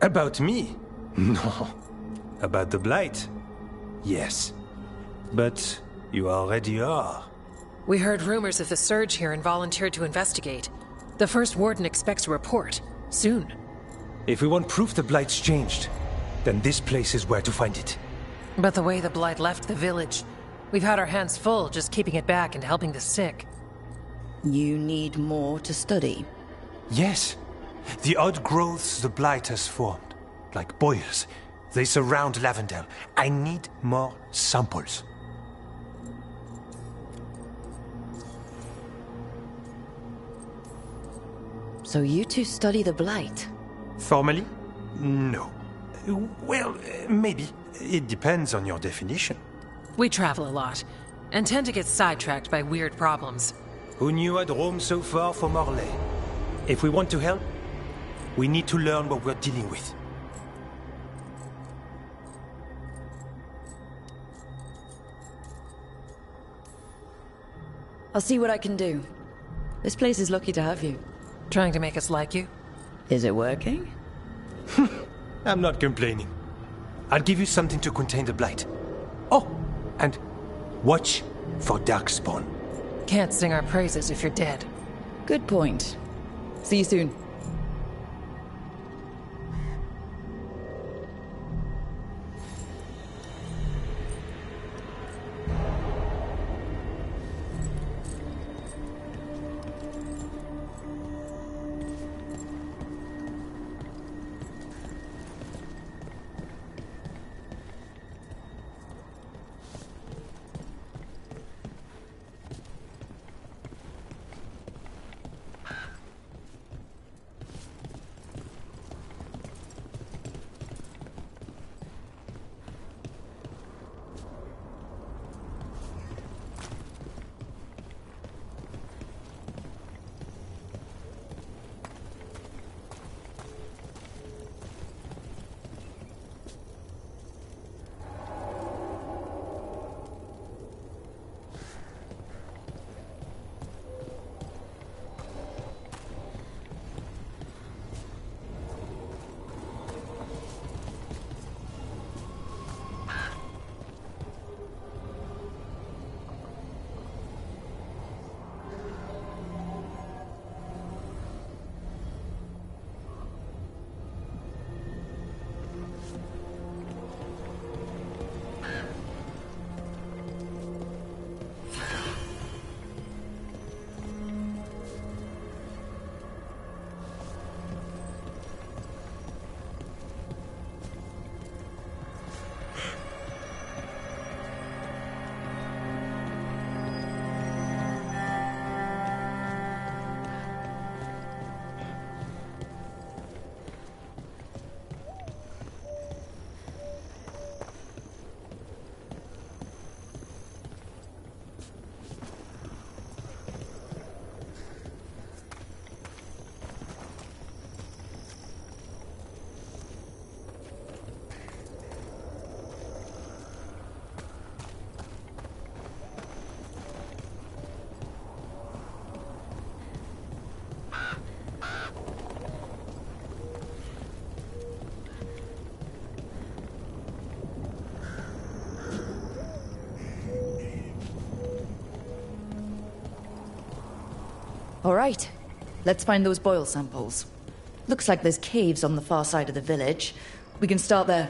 About me? No. About the Blight? Yes. But you already are. We heard rumors of the surge here and volunteered to investigate. The first warden expects a report. Soon. If we want proof the Blight's changed, then this place is where to find it. But the way the Blight left the village, we've had our hands full just keeping it back and helping the sick. You need more to study? Yes. The odd growths the Blight has formed, like boils, they surround Lavendel. I need more samples. So you two study the Blight? Formally? No. Well, maybe. It depends on your definition. We travel a lot, and tend to get sidetracked by weird problems. Who knew I'd roam so far from Orlais? If we want to help, we need to learn what we're dealing with. I'll see what I can do. This place is lucky to have you. Trying to make us like you? Is it working? I'm not complaining. I'll give you something to contain the Blight. Oh, and watch for Darkspawn. Can't sing our praises if you're dead. Good point. See you soon. Alright, let's find those boil samples. Looks like there's caves on the far side of the village. We can start there.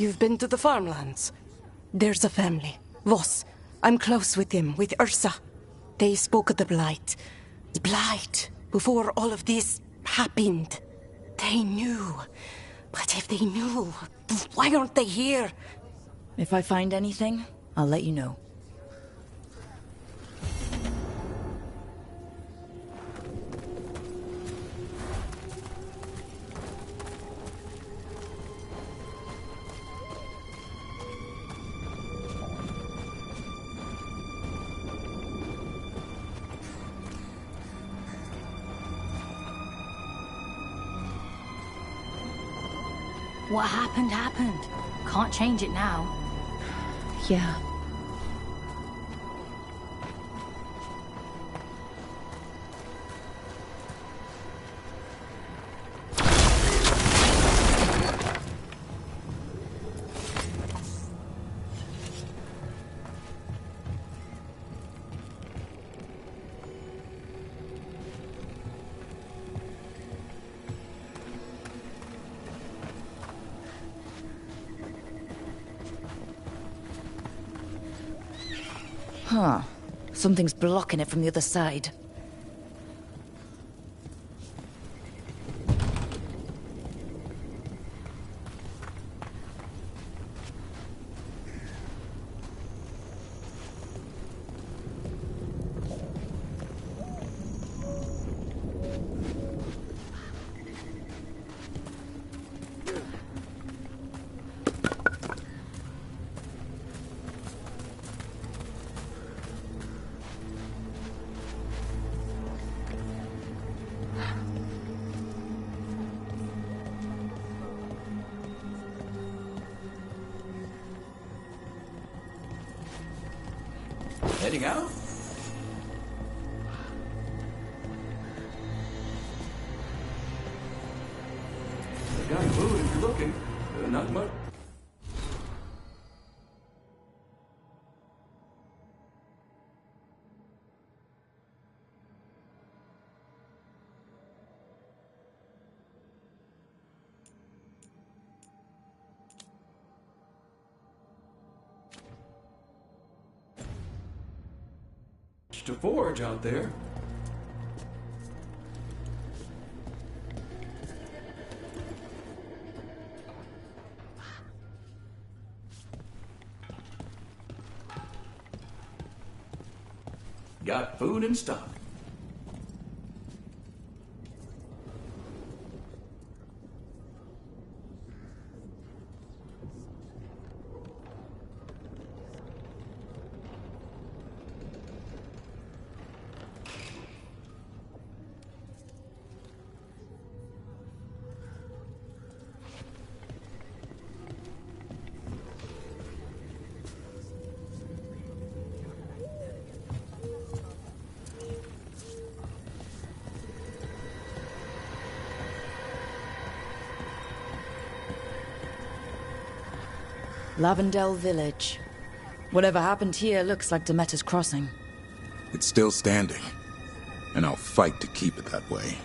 You've been to the farmlands? There's a family. Voss. I'm close with them, with Ursa. They spoke of the Blight. The Blight, before all of this happened. they knew. But if they knew, why aren't they here? If I find anything, I'll let you know. What happened, happened. Can't change it now. Yeah. Huh. Something's blocking it from the other side. Heading out? I got food if you're looking. Not much. To forge out there. Got food in stock. Lavendel Village. Whatever happened here looks like Demeter's Crossing. It's still standing, and I'll fight to keep it that way.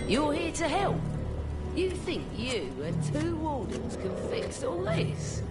You're here to help? You think you and 2 wardens can fix all this?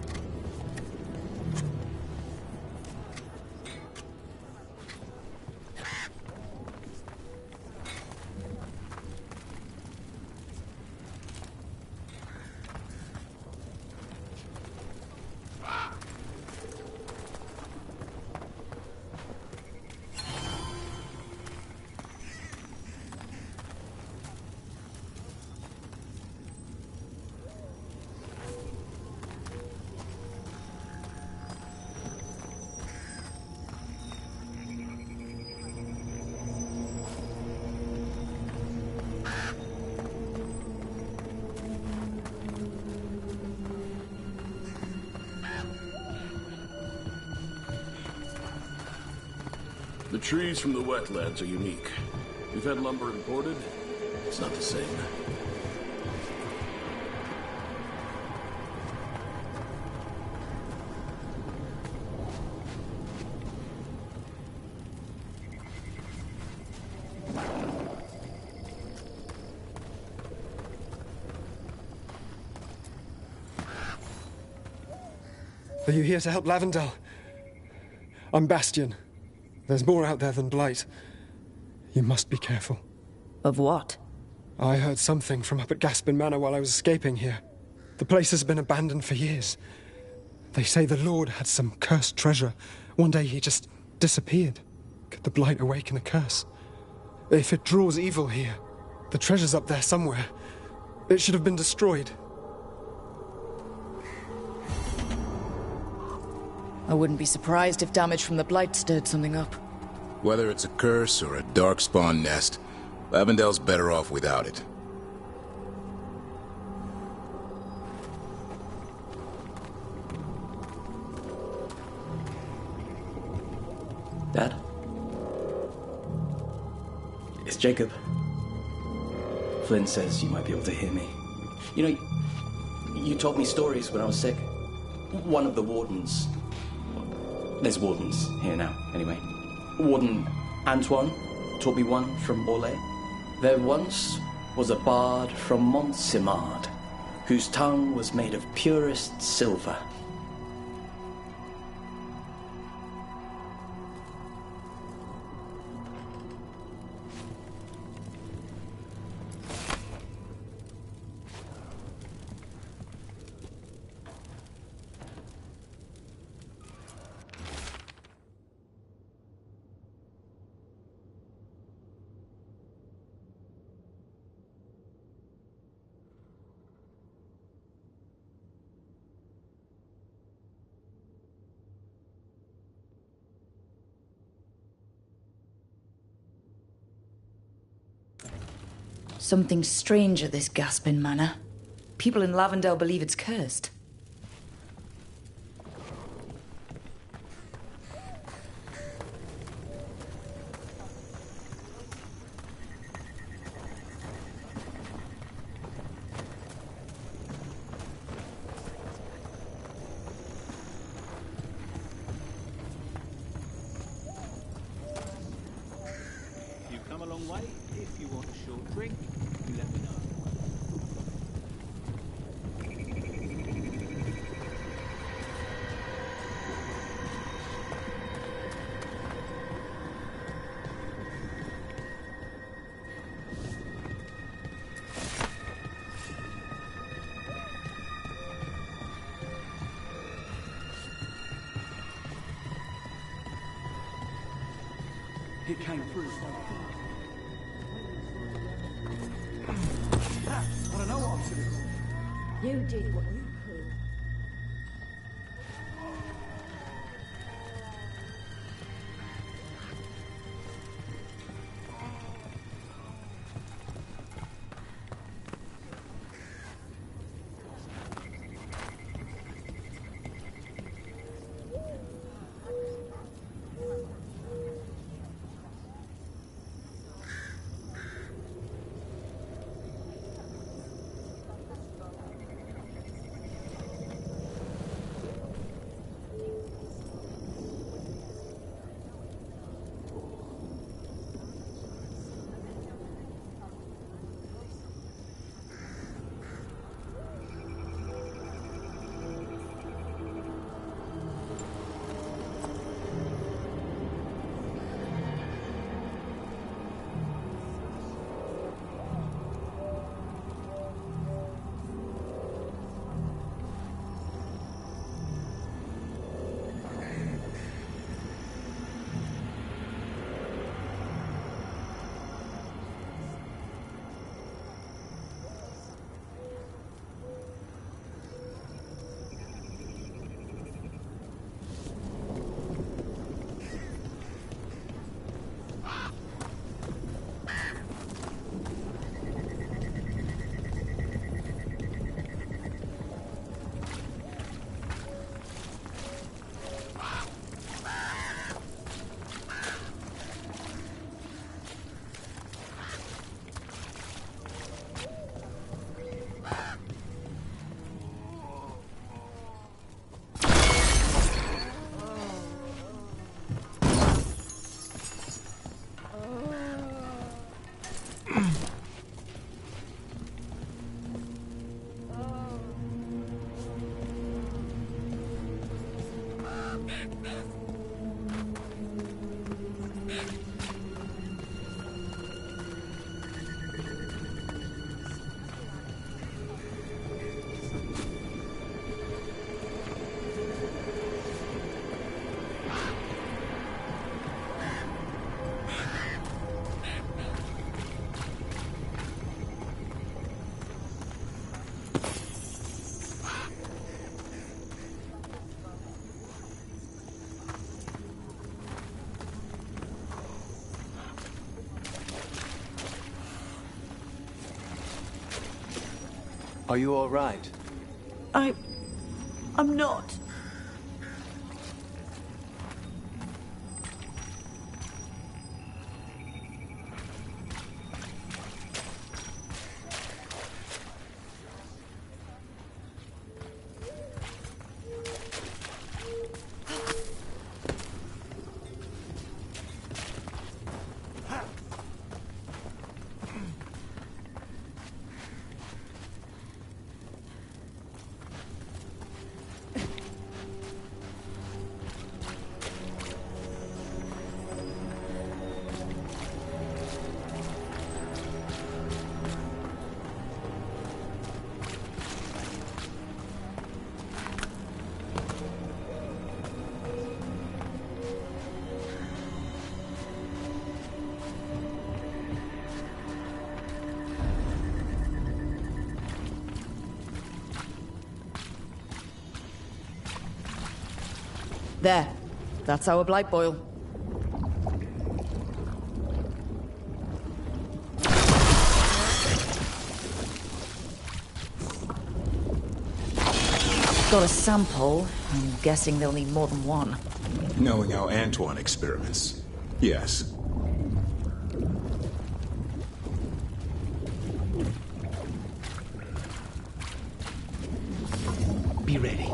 The trees from the wetlands are unique. We've had lumber imported. It's not the same. Are you here to help Lavendel? I'm Bastion. There's more out there than Blight. You must be careful. Of what? I heard something from up at Gaspin Manor while I was escaping here. The place has been abandoned for years. They say the Lord had some cursed treasure. One day he just disappeared. Could the Blight awaken a curse? If it draws evil here, the treasure's up there somewhere. It should have been destroyed. I wouldn't be surprised if damage from the Blight stirred something up. Whether it's a curse or a darkspawn nest, Lavendel's better off without it. Dad? It's Jacob. Flynn says you might be able to hear me. You know, you told me stories when I was sick. One of the wardens... There's wardens here now, anyway. Warden Antoine taught me one from Orlais. There once was a bard from Montsimard, whose tongue was made of purest silver. Something strange at this Gaspin Manor. People in Lavendel believe it's cursed. You've come a long way. If you want a short drink, you let me know. He came through. I don't know what I'm doing. You did what you could. Are you all right? I'm not. There. That's our blight boil. Got a sample. I'm guessing they'll need more than one. Knowing how Antoine experiments. Yes. Be ready.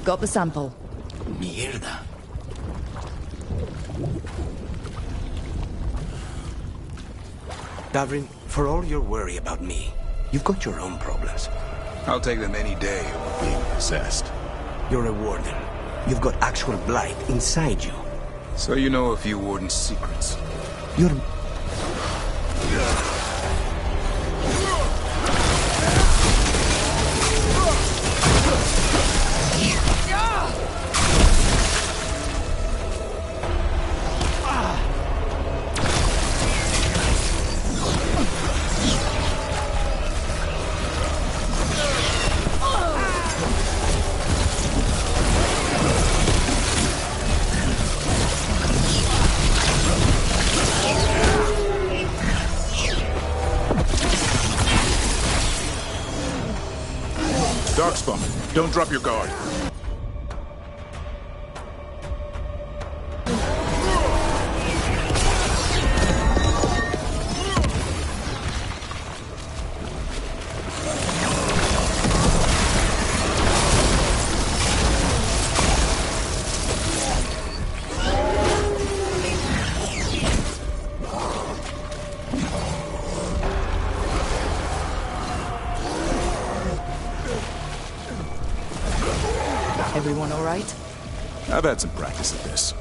Got the sample. Mierda. Davrin, for all your worry about me, you've got your own problems. I'll take them any day over being possessed. You're a warden. You've got actual blight inside you. So you know a few warden's secrets. You're... Darkspawn, don't drop your guard. Everyone all right? I've had some practice at this.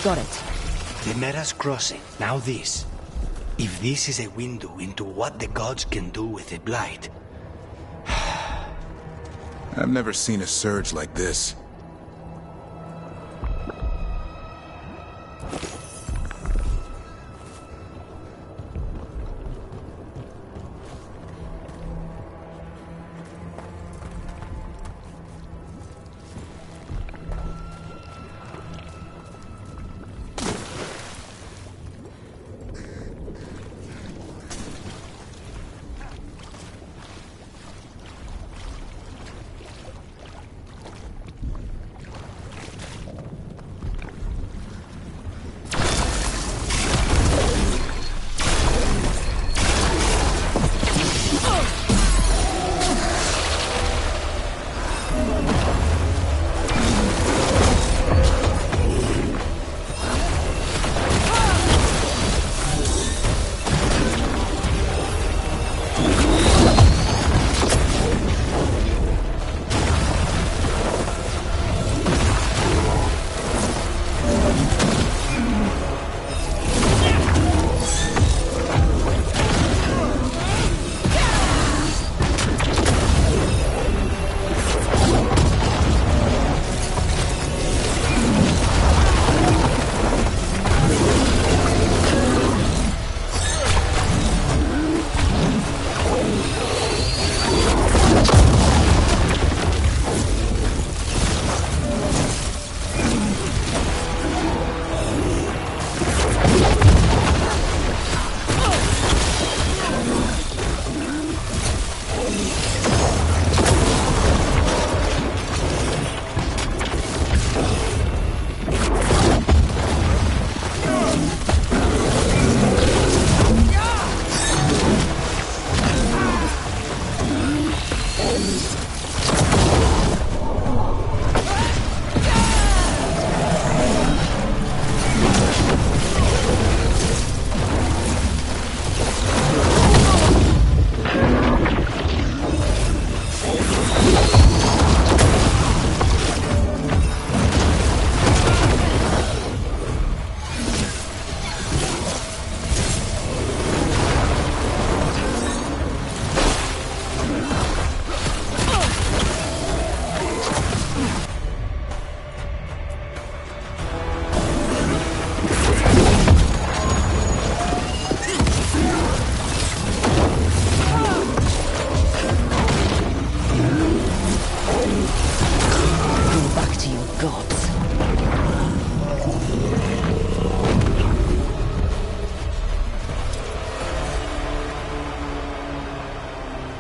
got it. The Mera's crossing. Now this. If this is a window into what the gods can do with a blight... I've never seen a surge like this.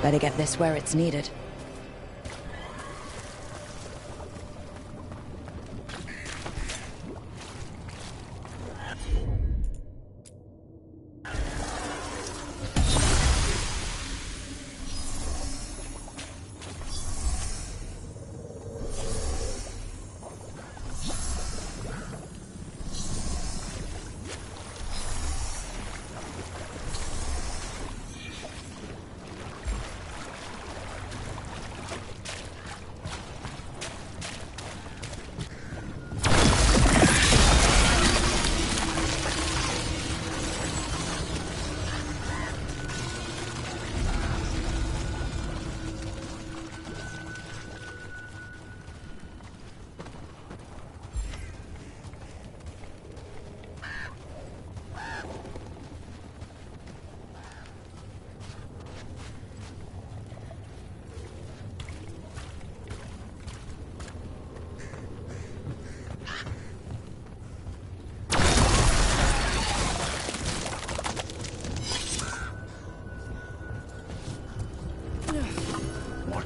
Better get this where it's needed.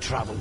Trouble.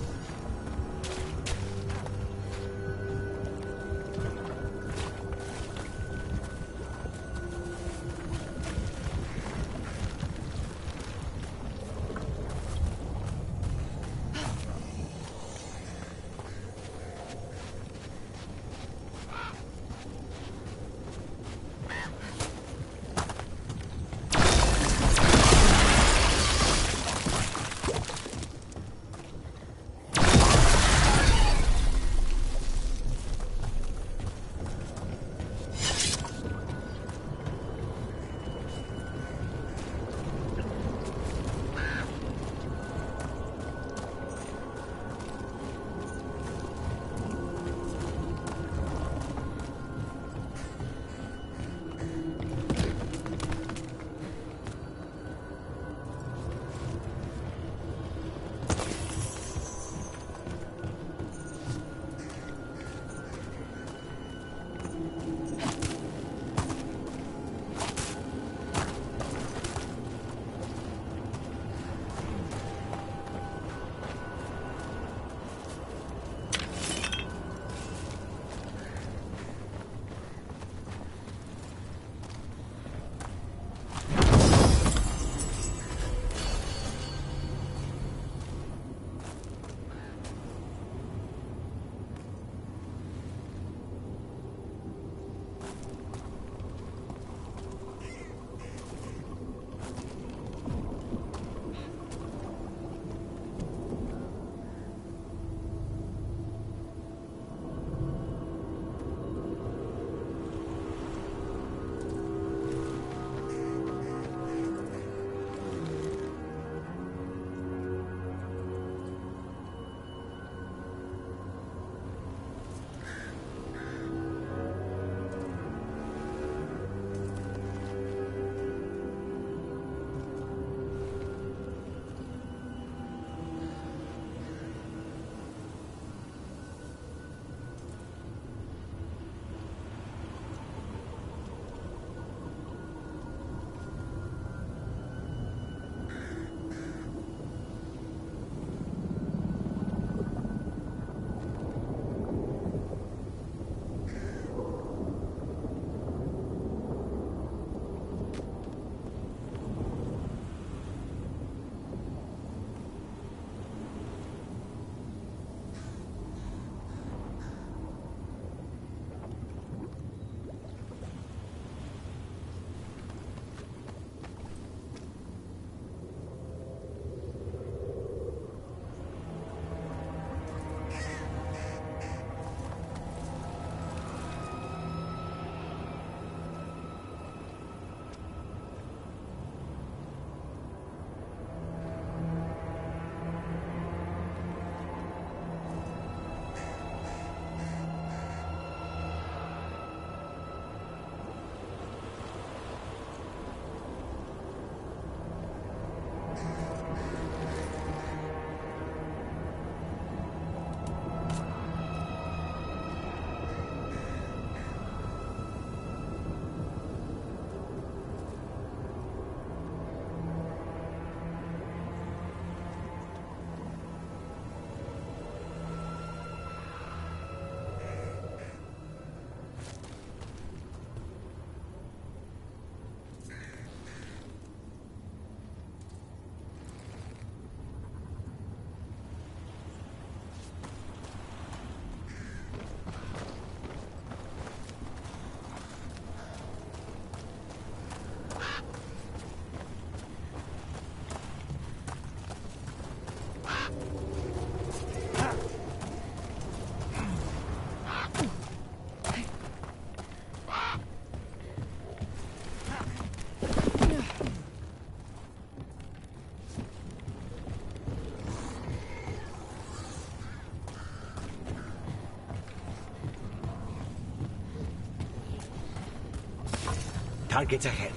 Targets ahead.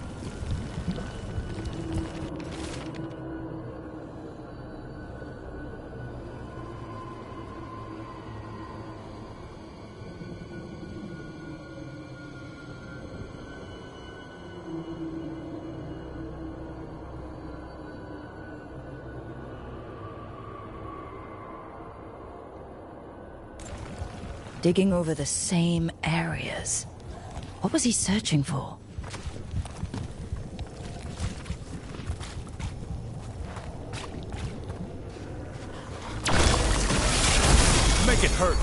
Digging over the same areas. What was he searching for? Make it hurt.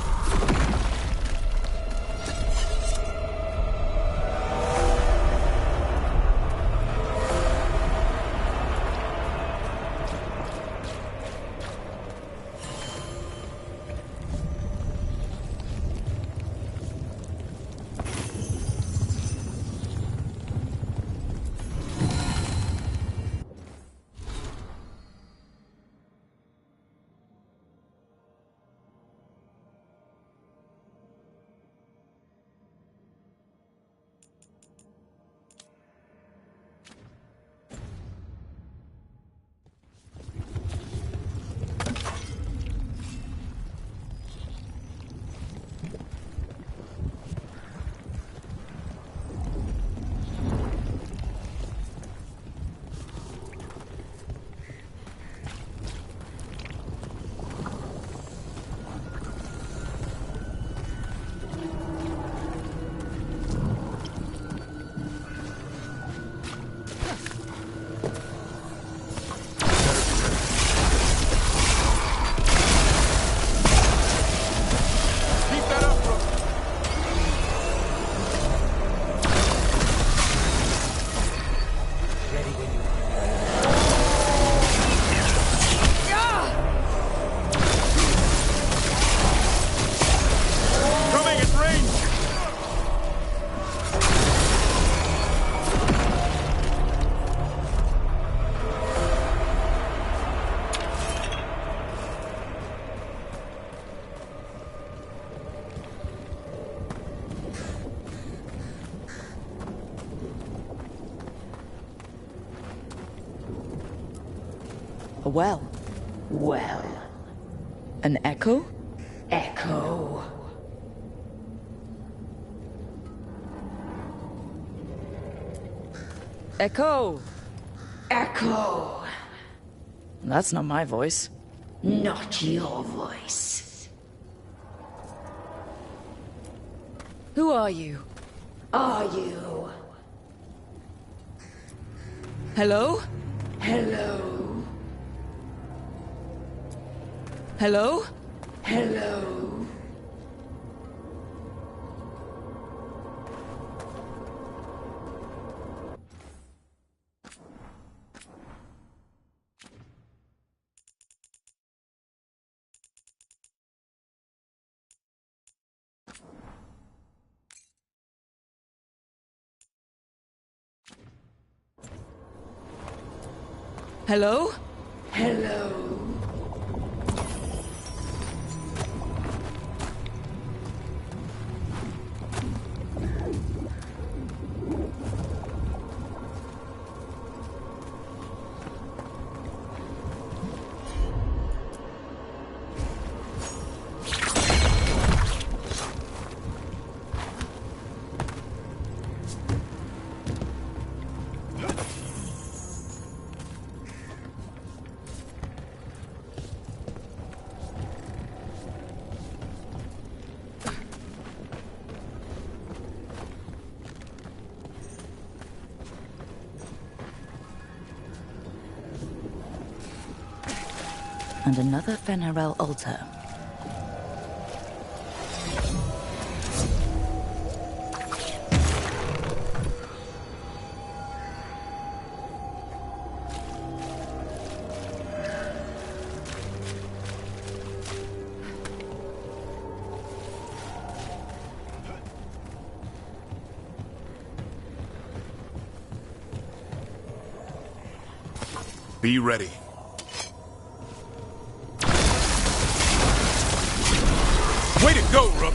A well. Well. An echo? Echo. Echo! Echo! That's not my voice. Not your voice. Who are you? Are you? Hello? Hello? Hello? Hello? Hello? Hello? And another Fenarel altar. Be ready. Way to go, Rook!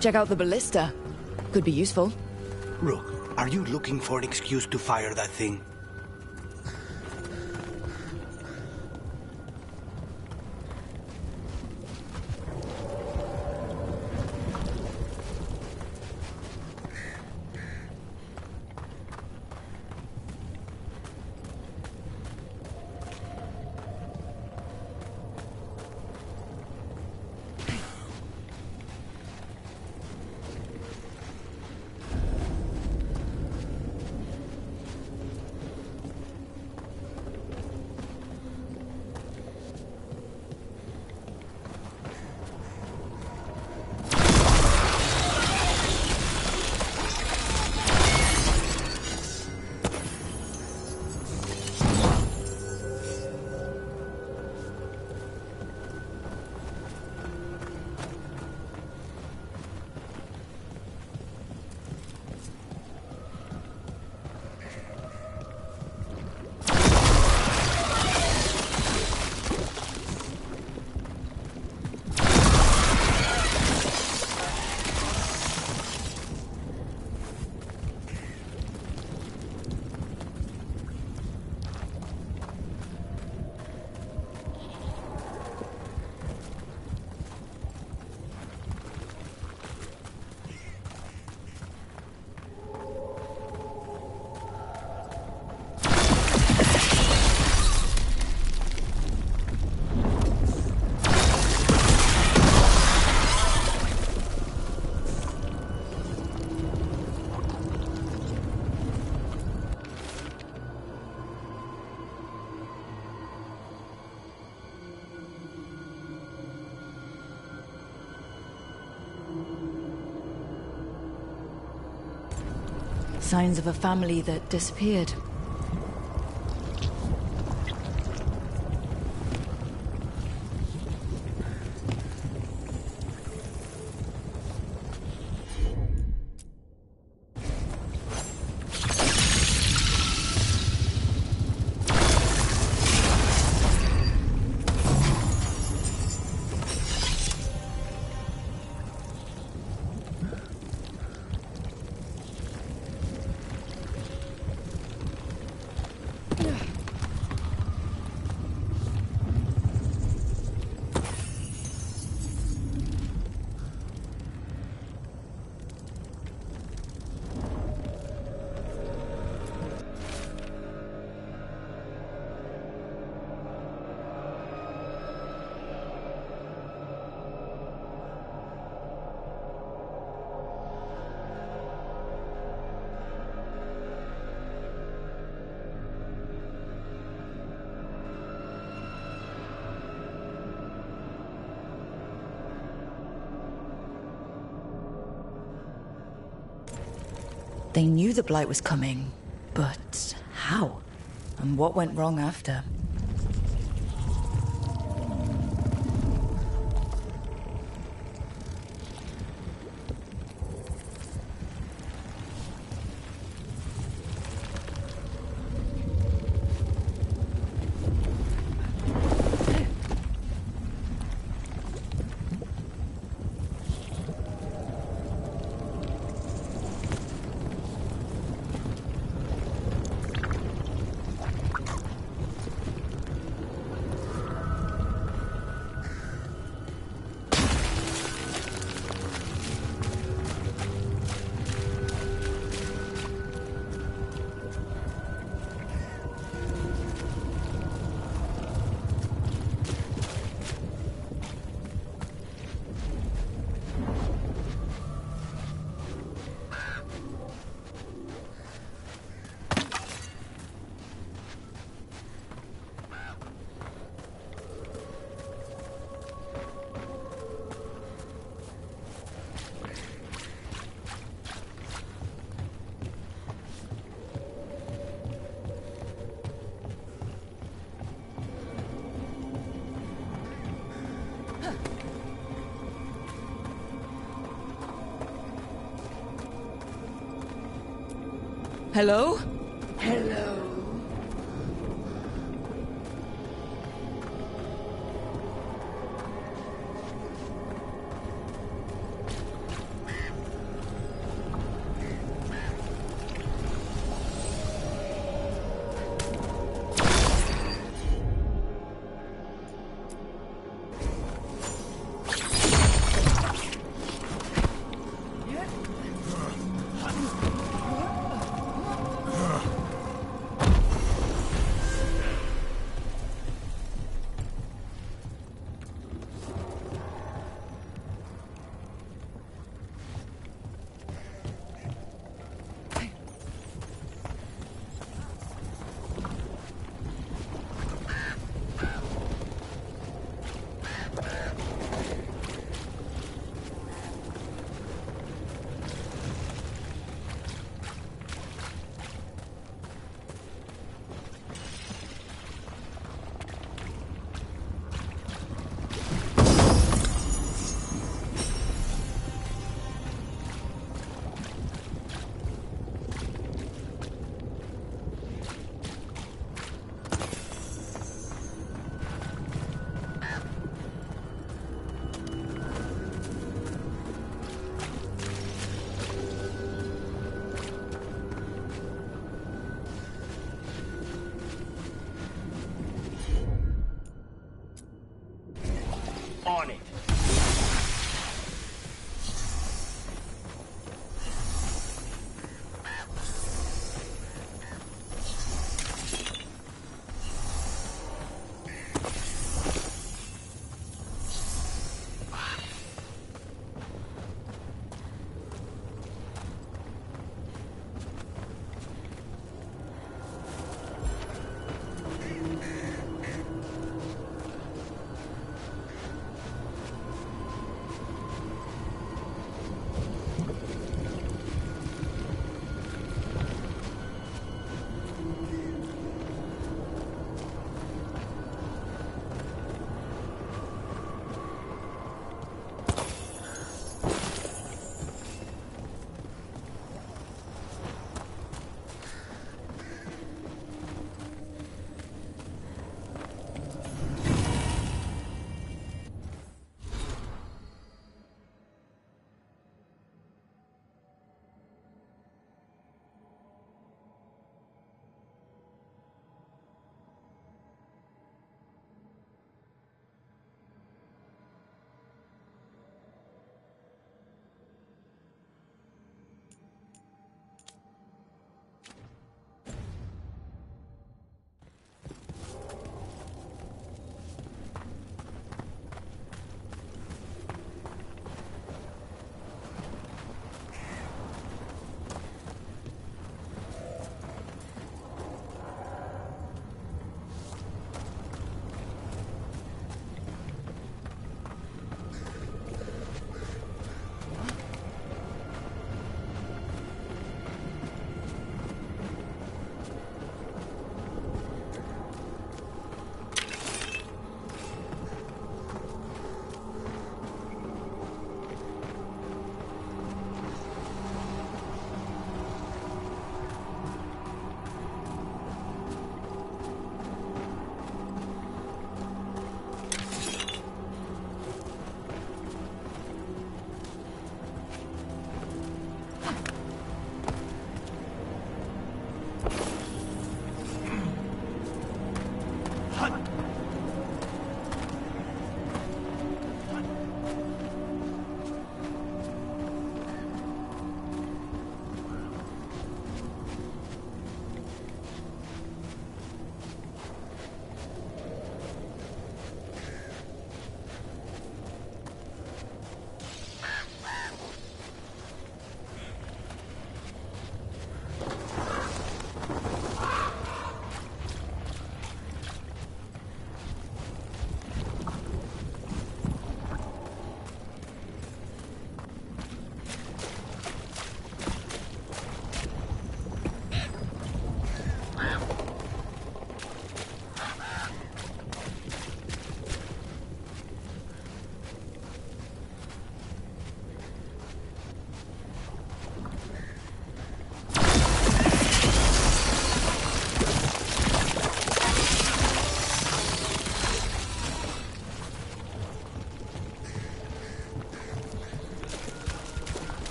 Check out the ballista. Could be useful. Rook, are you looking for an excuse to fire that thing? Signs of a family that disappeared. They knew the Blight was coming, but how? And what went wrong after? Hello? Hello.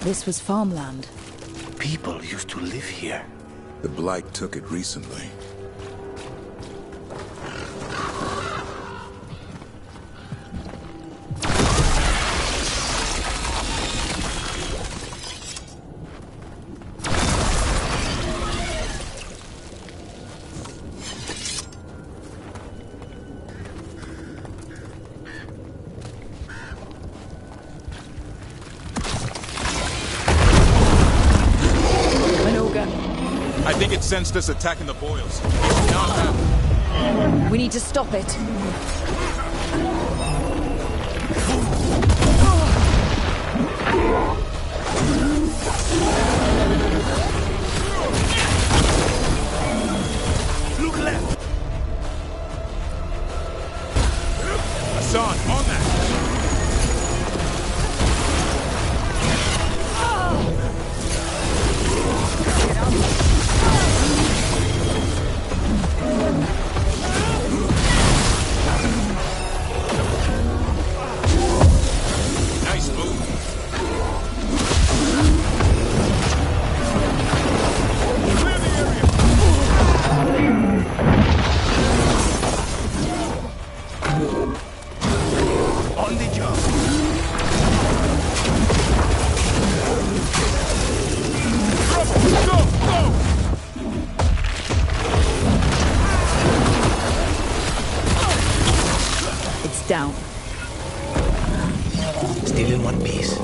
this was farmland. People used to live here. The Blight took it recently. I think it sensed us attacking the boils. It's not happening. We need to stop it. Look left. Hassan, on that. Nice move. Clear the area. On the job. Go, go! It's down. Still in one piece.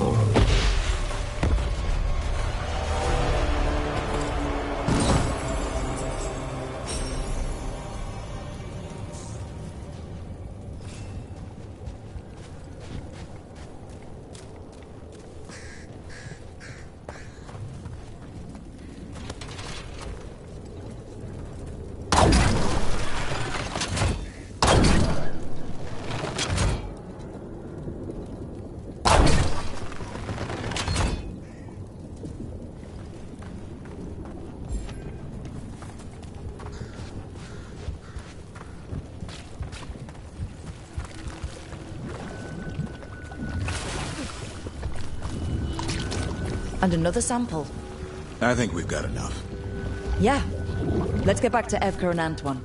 And another sample. I think we've got enough. Yeah. Let's get back to Evka and Antoine.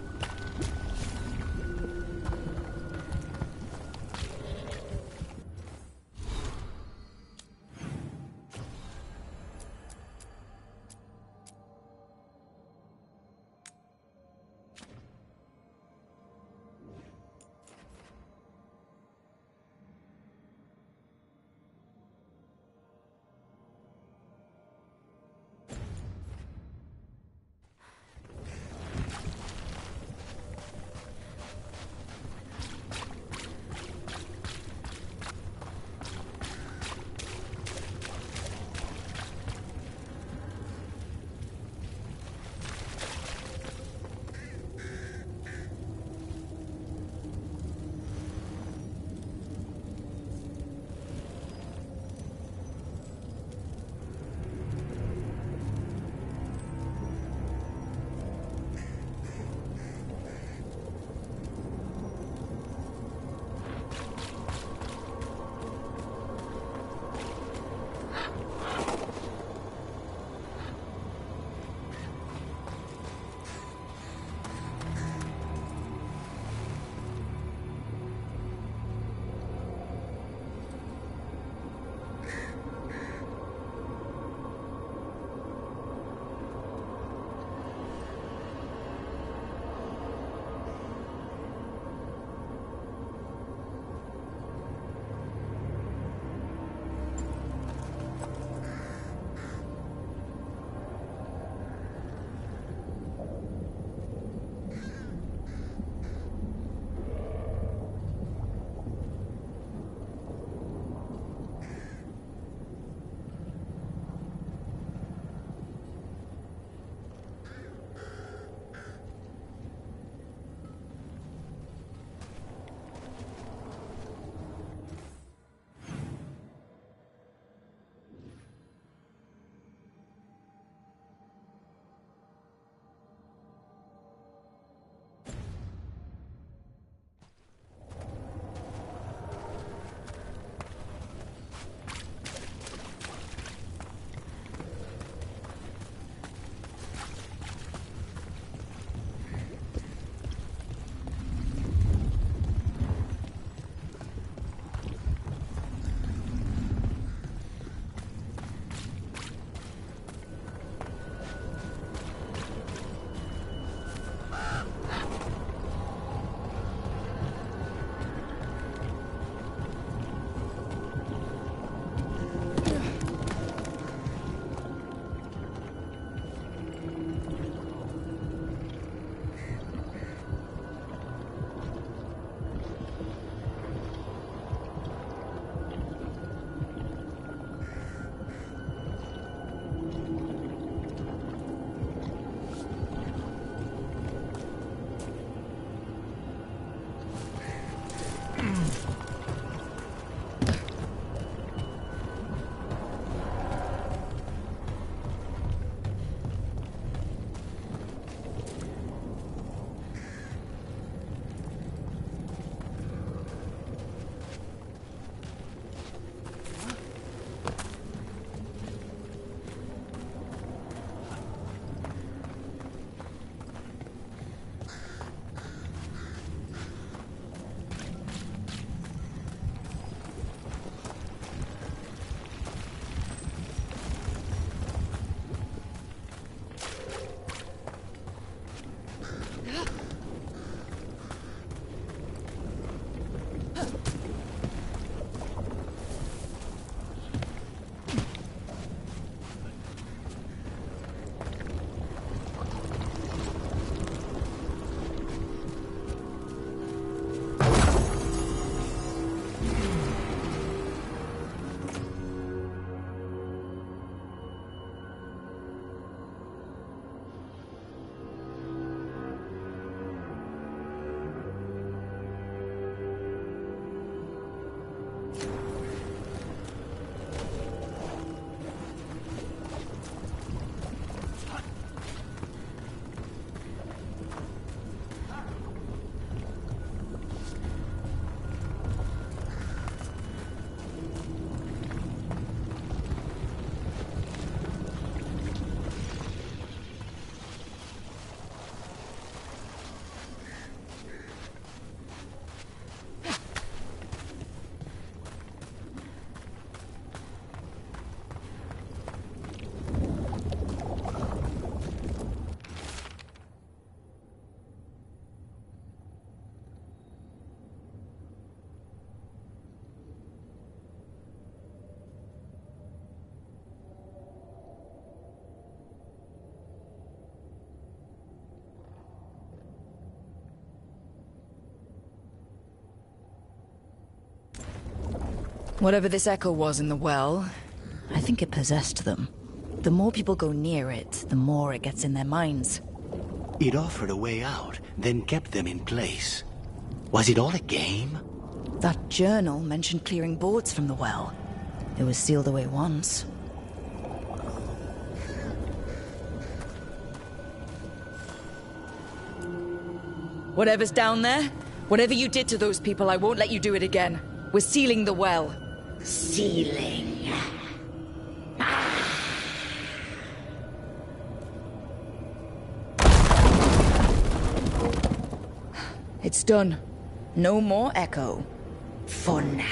Whatever this echo was in the well, I think it possessed them. The more people go near it, the more it gets in their minds. It offered a way out, then kept them in place. Was it all a game? That journal mentioned clearing boards from the well. It was sealed away once. Whatever's down there, whatever you did to those people, I won't let you do it again. We're sealing the well. Sealing. It's done. No more echo. For now.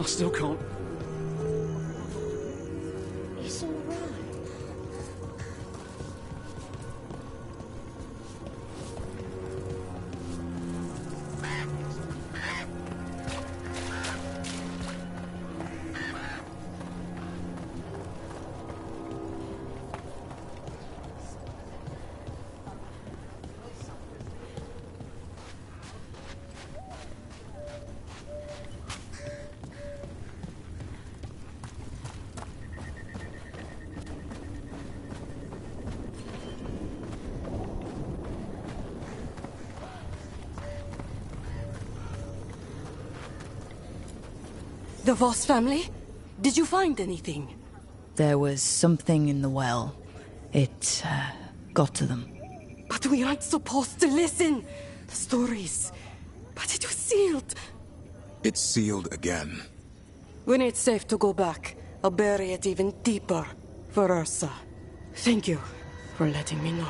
I still can't. It's all right. The Voss family? Did you find anything? There was something in the well. It, got to them. But we aren't supposed to listen. The stories. But it was sealed. It's sealed again. When it's safe to go back, I'll bury it even deeper for Ursa. Thank you for letting me know.